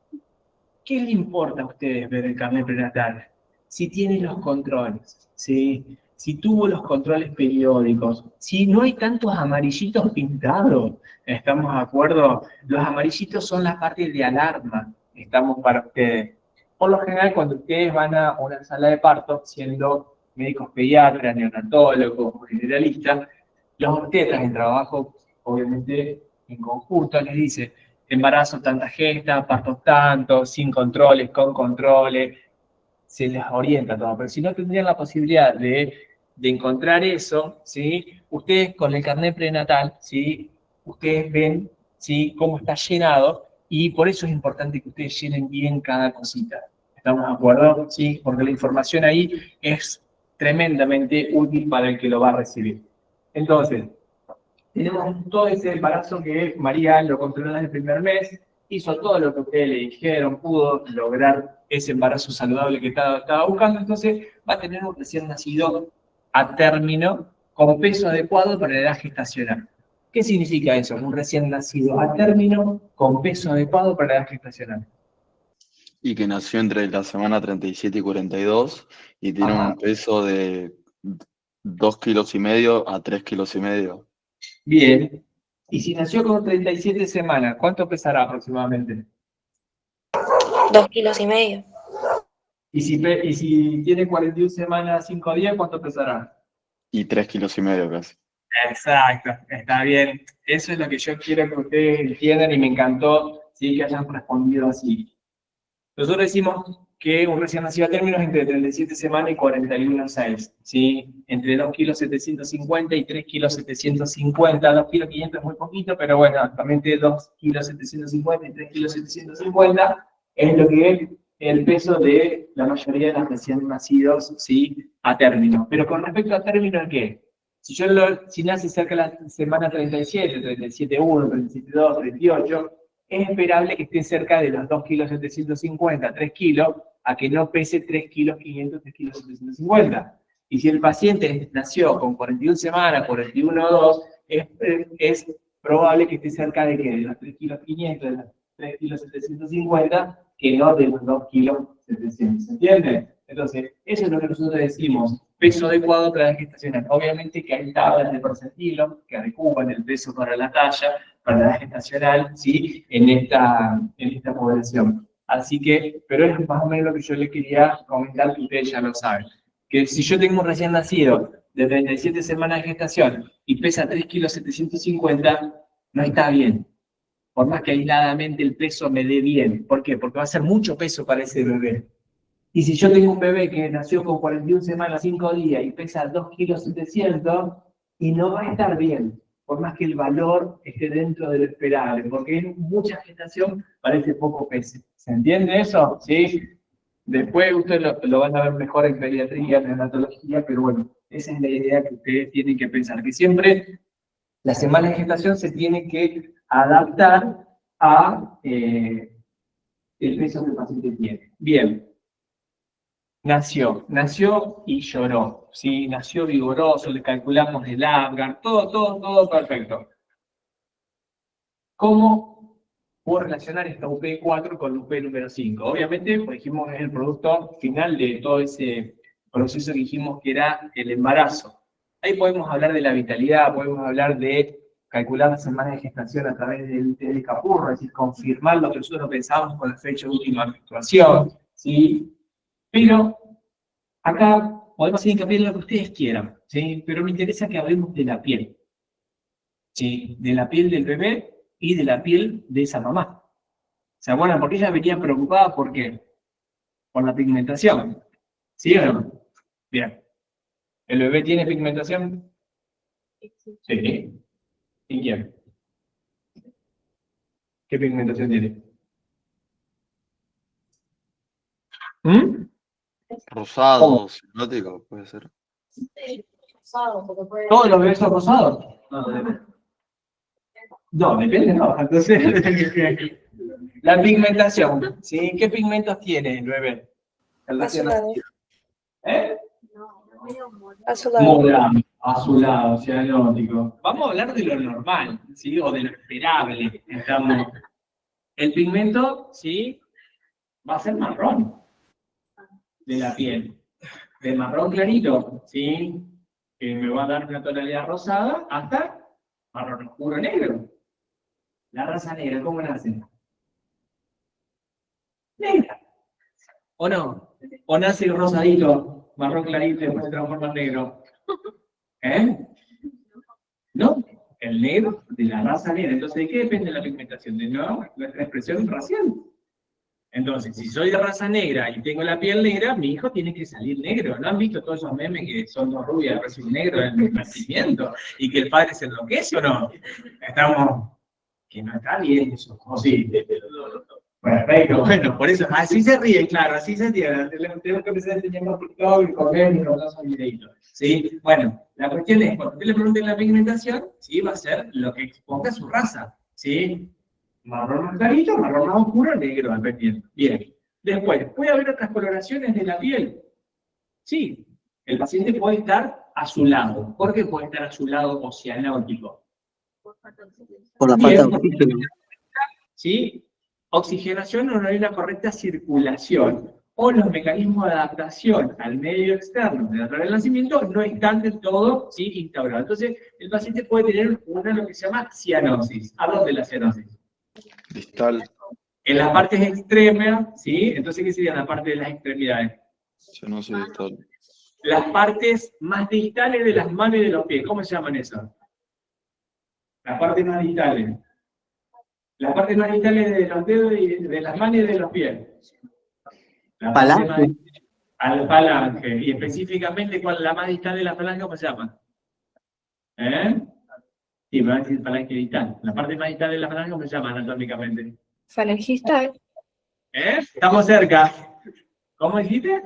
¿qué le importa a ustedes ver el carnet prenatal? Si tiene los controles, ¿sí? Si tuvo los controles periódicos, si no hay tantos amarillitos pintados, ¿estamos de acuerdo? Los amarillitos son las partes de alarma, estamos para ustedes. Por lo general, cuando ustedes van a una sala de parto, siendo médicos pediatras, neonatólogos, generalistas, los obstetras en trabajo, obviamente, en conjunto, les dicen, embarazo tanta gesta, partos tanto, sin controles, con controles, se les orienta todo, pero si no tendrían la posibilidad de encontrar eso, ¿sí? Ustedes con el carnet prenatal, ¿sí? Ustedes ven, ¿sí? Cómo está llenado, y por eso es importante que ustedes llenen bien cada cosita. ¿Estamos de acuerdo? ¿Sí? Porque la información ahí es tremendamente útil para el que lo va a recibir. Entonces, tenemos todo ese embarazo que María lo controló desde el primer mes, hizo todo lo que ustedes le dijeron, pudo lograr ese embarazo saludable que estaba buscando, entonces va a tener un recién nacido a término con peso adecuado para la edad gestacional. ¿Qué significa eso? Un recién nacido a término con peso adecuado para la edad gestacional. Y que nació entre la semana 37 y 42 y tiene Ajá. un peso de 2,5 kilos a 3,5 kilos. Bien. Y si nació con 37 semanas, ¿cuánto pesará aproximadamente? 2,5 kilos. Y si tiene 41 semanas, 5 días, ¿cuánto pesará? Y 3,5 kilos casi. Exacto, está bien. Eso es lo que yo quiero que ustedes entiendan y me encantó, ¿sí? Que hayan respondido así. Nosotros decimos que un recién nacido a término es entre 37 semanas y 41,6, ¿sí? Entre 2,750 kilos y 3,750 kilos. 2,500 kilos es muy poquito, pero bueno, actualmente 2,750 kilos y 3,750 kilos es lo que es el peso de la mayoría de los recién nacidos, ¿sí? A término. Pero con respecto a término, ¿qué? Si nace cerca de la semana 37, 37,1, 37,2, 38, es esperable que esté cerca de los 2,750 kilos, 3 kilos, a que no pese 3,500 kilos, 3,750 kilos. Y si el paciente nació con 41 semanas, 41,2, es probable que esté cerca de los 3,500 kilos, de los 3,750 kilos, que no de los 2,700 kilos. ¿Se entiende? Entonces, eso es lo que nosotros decimos, peso adecuado para la gestacional. Obviamente que hay tablas de percentilos que adecuan el peso para la talla, para la gestacional, ¿sí? En esta población. Así que, pero es más o menos lo que yo les quería comentar, que ustedes ya lo saben. Que si yo tengo un recién nacido de 37 semanas de gestación y pesa 3,750 kilos, no está bien. Por más que aisladamente el peso me dé bien. ¿Por qué? Porque va a ser mucho peso para ese bebé. Y si yo tengo un bebé que nació con 41 semanas, 5 días y pesa 2,700 kilos, y no va a estar bien, por más que el valor esté dentro de lo esperable, porque en mucha gestación parece poco peso. ¿Se entiende eso? ¿Sí? Después ustedes lo van a ver mejor en pediatría, en neonatología, pero bueno, esa es la idea que ustedes tienen que pensar, que siempre la semana de gestación se tiene que adaptar a el peso que el paciente tiene. Bien. Nació y lloró, ¿sí? Nació vigoroso, le calculamos el Apgar, todo perfecto. ¿Cómo puedo relacionar esta UP4 con la UP número 5? Obviamente, pues dijimos, es el producto final de todo ese proceso que dijimos que era el embarazo. Ahí podemos hablar de la vitalidad, podemos hablar de calcular las semanas de gestación a través del Capurro, es decir, confirmar lo que nosotros pensábamos con la fecha de última menstruación, ¿sí? Pero acá podemos hacer hincapié en lo que ustedes quieran, ¿sí? Pero me interesa que hablemos de la piel, ¿sí? De la piel del bebé y de la piel de esa mamá. ¿Se acuerdan? Porque ella venía preocupada, ¿por qué? Por la pigmentación. ¿Sí o no? Bien. ¿El bebé tiene pigmentación? Sí. ¿Y quién? ¿Qué pigmentación tiene? ¿Mm? Rosado, sinótico, puede ser. ¿Todos los bebés son rosados? No, depende, no. Entonces, la pigmentación, ¿sí? ¿Qué pigmentos tiene el bebé? El recién Azulado. nacido. ¿Eh? Azulado. Morado, azulado, cianótico. Vamos a hablar de lo normal, ¿sí? O de lo esperable. Estamos. El pigmento, ¿sí? Va a ser marrón de la piel. De marrón clarito, ¿sí? Que me va a dar una tonalidad rosada hasta marrón oscuro negro. La raza negra, ¿cómo nace? Negra. ¿O no? ¿O nace rosadito, marrón clarito y después se transforma en negro? ¿Eh? ¿No? El negro de la raza negra. Entonces, ¿de qué depende la pigmentación? De nuestra expresión racial. Entonces, si soy de raza negra y tengo la piel negra, mi hijo tiene que salir negro. ¿No han visto todos esos memes que son dos rubias y un negro en el nacimiento? ¿Y que el padre se enloquece o no? Estamos... que no está bien eso. ¿O sí? Perfecto, bueno, por eso, así se ríe, claro, así se entiende. Tengo que empezar a enseñar por TikTok y comer y rotar un videito. ¿Sí? Bueno, la cuestión es, cuando usted le pregunte la pigmentación, ¿sí? Va a ser lo que exponga su raza. ¿Sí? Marrón más clarito, marrón más oscuro, negro, dependiendo. Bien. Después, ¿puede haber otras coloraciones de la piel? Sí. El paciente puede estar azulado. ¿Por qué puede estar azulado o cianótico? Por la falta de oxígeno. ¿Sí? Oxigenación o no hay una correcta circulación, o los mecanismos de adaptación al medio externo del nacimiento no están del todo, ¿sí?, instaurados. Entonces, el paciente puede tener lo que se llama cianosis. ¿A dónde la cianosis? Distal. En las partes extremas, ¿sí? Entonces, ¿qué sería la parte de las extremidades? Cianosis distal. Las partes más distales de las manos y de los pies. ¿Cómo se llaman esas? Las partes más distales. Las partes más distales de los dedos y de las manos y de los pies. La parte más al falange. Y específicamente, ¿cuál es la más distal de la falange? ¿Cómo se llama? ¿Eh? Sí, me va a decir falange distal. La parte más distal de la falange, ¿cómo se llama anatómicamente? Falangista. ¿Eh? Estamos cerca. ¿Cómo dijiste?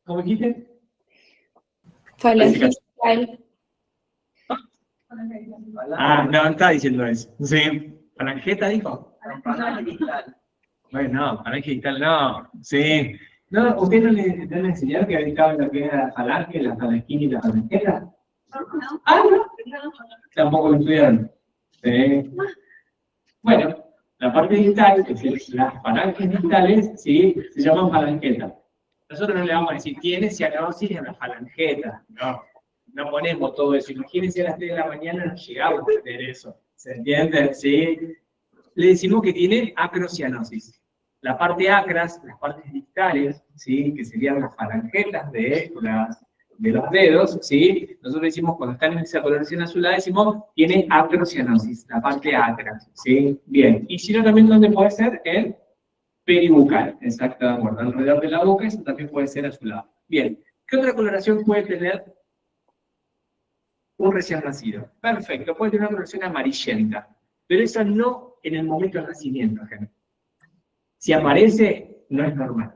¿Cómo dijiste? Falangista. Ah, no está diciendo eso. Sí. ¿Falangeta dijo? Bueno, no, falange distal no. Sí. No, ¿usted no le enseñaron que había lo que era la falange, la falangina y la falangeta? Ah, no. Tampoco lo estudiaron. Sí. Bueno, la parte distal, es decir, las falanges distales, ¿sí?, se llaman falangetas. Nosotros no le vamos a decir, tiene cianosis en la falangeta. No, no ponemos todo eso. Imagínense a las 3 de la mañana no llegamos a tener eso. ¿Se entiende? ¿Sí? Le decimos que tiene acrocianosis. La parte acras, las partes distales, ¿sí?, que serían las falangetas de los dedos, ¿sí? Nosotros decimos, cuando están en esa coloración azulada, decimos, tiene acrocianosis, la parte acra, ¿sí? Bien. Y si no, también, ¿dónde puede ser? El peribucal, exacto, de acuerdo. Alrededor de la boca, eso también puede ser azulado. Bien. ¿Qué otra coloración puede tener un recién nacido? Perfecto, puede tener una coloración amarillenta, pero esa no en el momento del nacimiento, gente. Si aparece, no es normal.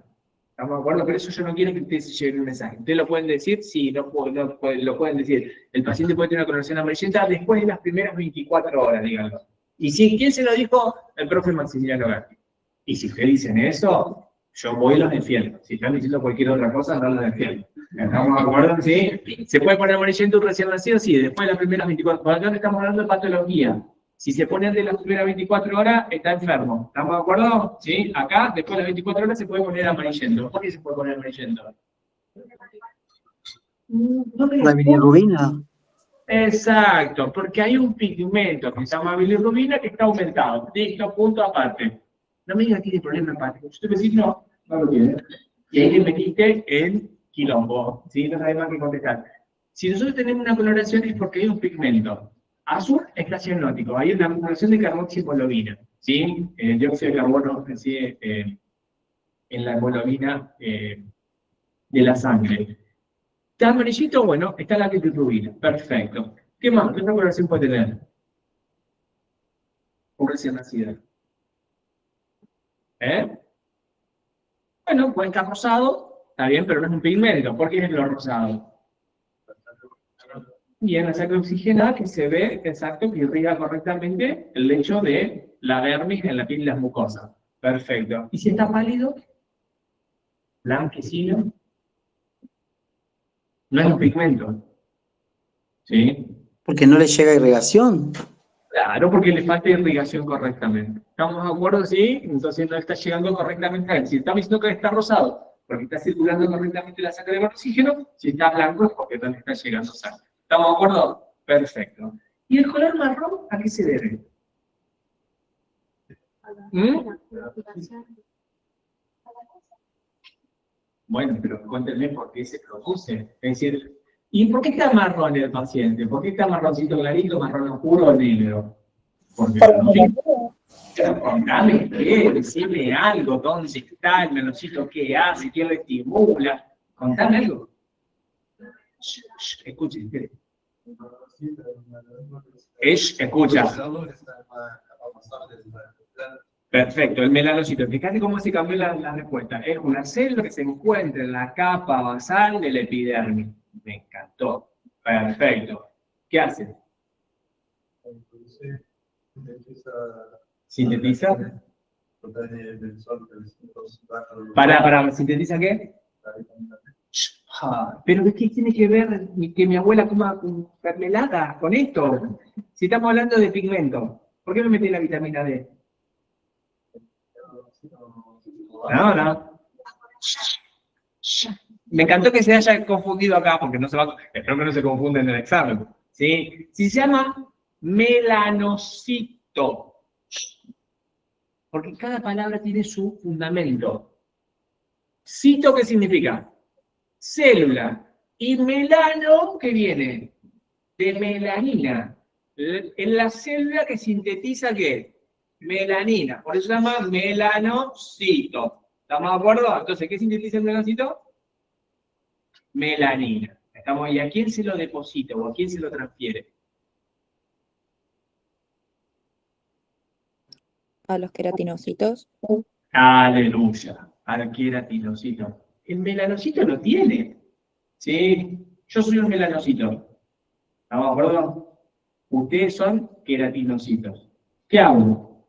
¿Estamos de acuerdo? Por eso yo no quiero que ustedes se lleven un mensaje. ¿Ustedes lo pueden decir? Sí, lo pueden decir. El paciente puede tener una coloración amarillenta después de las primeras 24 horas, díganlo. Y si, ¿quién se lo dijo? El profe Maximiliano Gatti. Y si ustedes dicen eso, yo voy y los defiendo. Si están diciendo cualquier otra cosa, no los defiendo. ¿Estamos de acuerdo? ¿Sí? ¿Se puede poner amarillento un recién nacido? Sí, después de las primeras 24 horas. Por acá estamos hablando de patología. Si se pone de las primeras 24 horas, está enfermo. ¿Estamos de acuerdo? ¿Sí? Acá, después de las 24 horas, se puede poner amarillento. ¿Por qué se puede poner amarillento? La bilirrubina. Exacto, porque hay un pigmento que se llama bilirrubina que está aumentado. Listo, punto aparte. No me digas que tiene problema hepático. Usted me dice, no, no lo tiene. Y ahí le metiste el quilombo. ¿Sí? No sabe más que contestar. Si nosotros tenemos una coloración es porque hay un pigmento. Azul es cianótico, hay una acumulación de carboxihemoglobina, ¿sí? El dióxido de carbono ¿sí? En la hemoglobina de la sangre. ¿Está amarillito? Bueno, está la bilirrubina, perfecto. ¿Qué más? ¿Qué otra coloración puede tener? Un recién nacido. Bueno, puede estar rosado, está bien, pero no es un pigmento. ¿Por qué es lo rosado? Y en la sangre oxigenada que se ve, exacto, que irriga correctamente el lecho de la dermis en la piel y las mucosas. Perfecto. ¿Y si está pálido? Blanquecino. No es un pigmento. ¿Sí? Porque no le llega irrigación. Claro, porque le falta irrigación correctamente. ¿Estamos de acuerdo? Sí. Entonces no está llegando correctamente a él. Si estamos diciendo que está rosado, porque está circulando correctamente la sangre con oxígeno. Si está blanco es porque no le está llegando sangre. ¿Estamos de acuerdo? Perfecto. ¿Y el color marrón a qué se debe? Bueno, pero cuéntenme por qué se produce. Es decir, ¿y por qué está marrón el paciente? ¿Por qué está marroncito clarito, marrón oscuro o negro? Porque contame qué, decime algo, dónde está el melocito, qué hace, qué lo estimula. Contame algo. Escuche, espere. Escucha. Perfecto, el melanocito. Fíjate cómo se cambió la respuesta. Es una célula que se encuentra en la capa basal del epidermis. Me encantó. Perfecto. ¿Qué hace? ¿Sintetiza? Para, ¿sintetiza qué? Pero ¿qué tiene que ver que mi abuela coma mermelada con esto? Si estamos hablando de pigmento, ¿por qué me metí la vitamina D? No. Me encantó que se haya confundido acá, porque no se va, espero que no se confunda en el examen. ¿Sí? Se llama melanocito. Porque cada palabra tiene su fundamento. Cito, ¿qué significa? Célula. Y melano, ¿qué viene? De melanina. En la célula que sintetiza, ¿qué? Melanina. Por eso se llama melanocito. ¿Estamos de acuerdo? Entonces, ¿qué sintetiza el melanocito? Melanina. ¿Estamos ahí? ¿A quién se lo deposita o a quién se lo transfiere? A los queratinocitos. Aleluya. Al queratinocito. El melanocito lo tiene. ¿Sí? Yo soy un melanocito. ¿Estamos de acuerdo? Ustedes son queratinocitos. ¿Qué hago?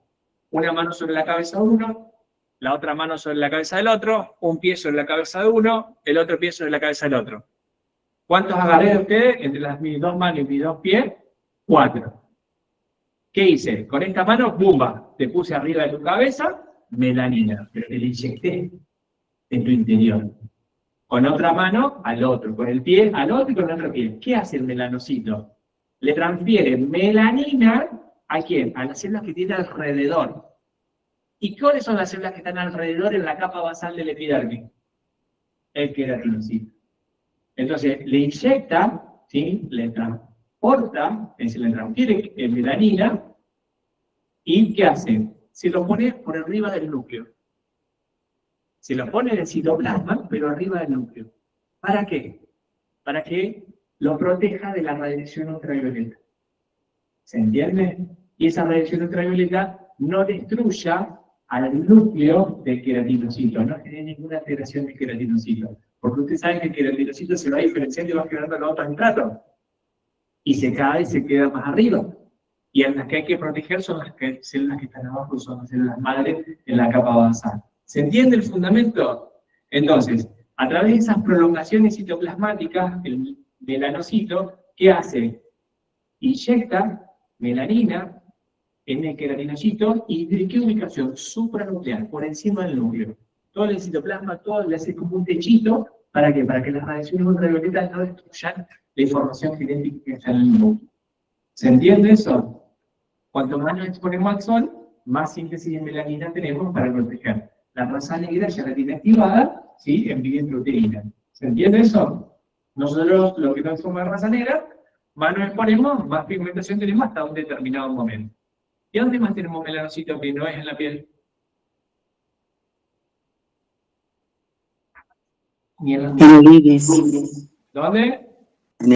Una mano sobre la cabeza de uno, la otra mano sobre la cabeza del otro, un pie sobre la cabeza de uno, el otro pie sobre la cabeza del otro. ¿Cuántos agarré de ustedes entre mis dos manos y mis dos pies? 4. ¿Qué hice? Con esta mano, ¡bumba! Te puse arriba de tu cabeza, melanina, pero te la inyecté en tu interior. Con otra mano, al otro, con el pie, al otro y con el otro pie. ¿Qué hace el melanocito? Le transfiere melanina, ¿a quién? A las células que tiene alrededor. ¿Y cuáles son las células que están alrededor en la capa basal del epidermis? El queratinocito. Entonces, le inyecta, ¿sí? Le transporta, es decir, le transfiere melanina, ¿y qué hace? Se lo pone por arriba del núcleo. Se lo pone en el citoplasma, pero arriba del núcleo. ¿Para qué? Para que lo proteja de la radiación ultravioleta. ¿Se entiende? Y esa radiación ultravioleta no destruya al núcleo del queratinocito, no tiene ninguna alteración del queratinocito. Porque usted sabe que el queratinocito se va diferenciando y va generando los otros estratos. Y se cae y se queda más arriba. Y en las que hay que proteger son las células que están abajo, son las células madre en la capa basal. ¿Se entiende el fundamento? Entonces, a través de esas prolongaciones citoplasmáticas, el melanocito, ¿qué hace? Inyecta melanina en el queratinocito y ¿de qué ubicación? Supranuclear, por encima del núcleo. Todo el citoplasma, todo le hace como un techito, ¿para qué? Para que las radiaciones ultravioletas no destruyan la información genética que está en el núcleo. ¿Se entiende eso? Cuanto más nos exponemos al sol, más síntesis de melanina tenemos para proteger. La raza negra ya la tiene activada, ¿sí? En proteína. ¿Se entiende eso? Nosotros, lo que no somos de raza negra, más nos exponemos, más pigmentación tenemos hasta un determinado momento. ¿Y dónde más tenemos melanocito que no es en la piel? Ni en la piel. ¿Dónde?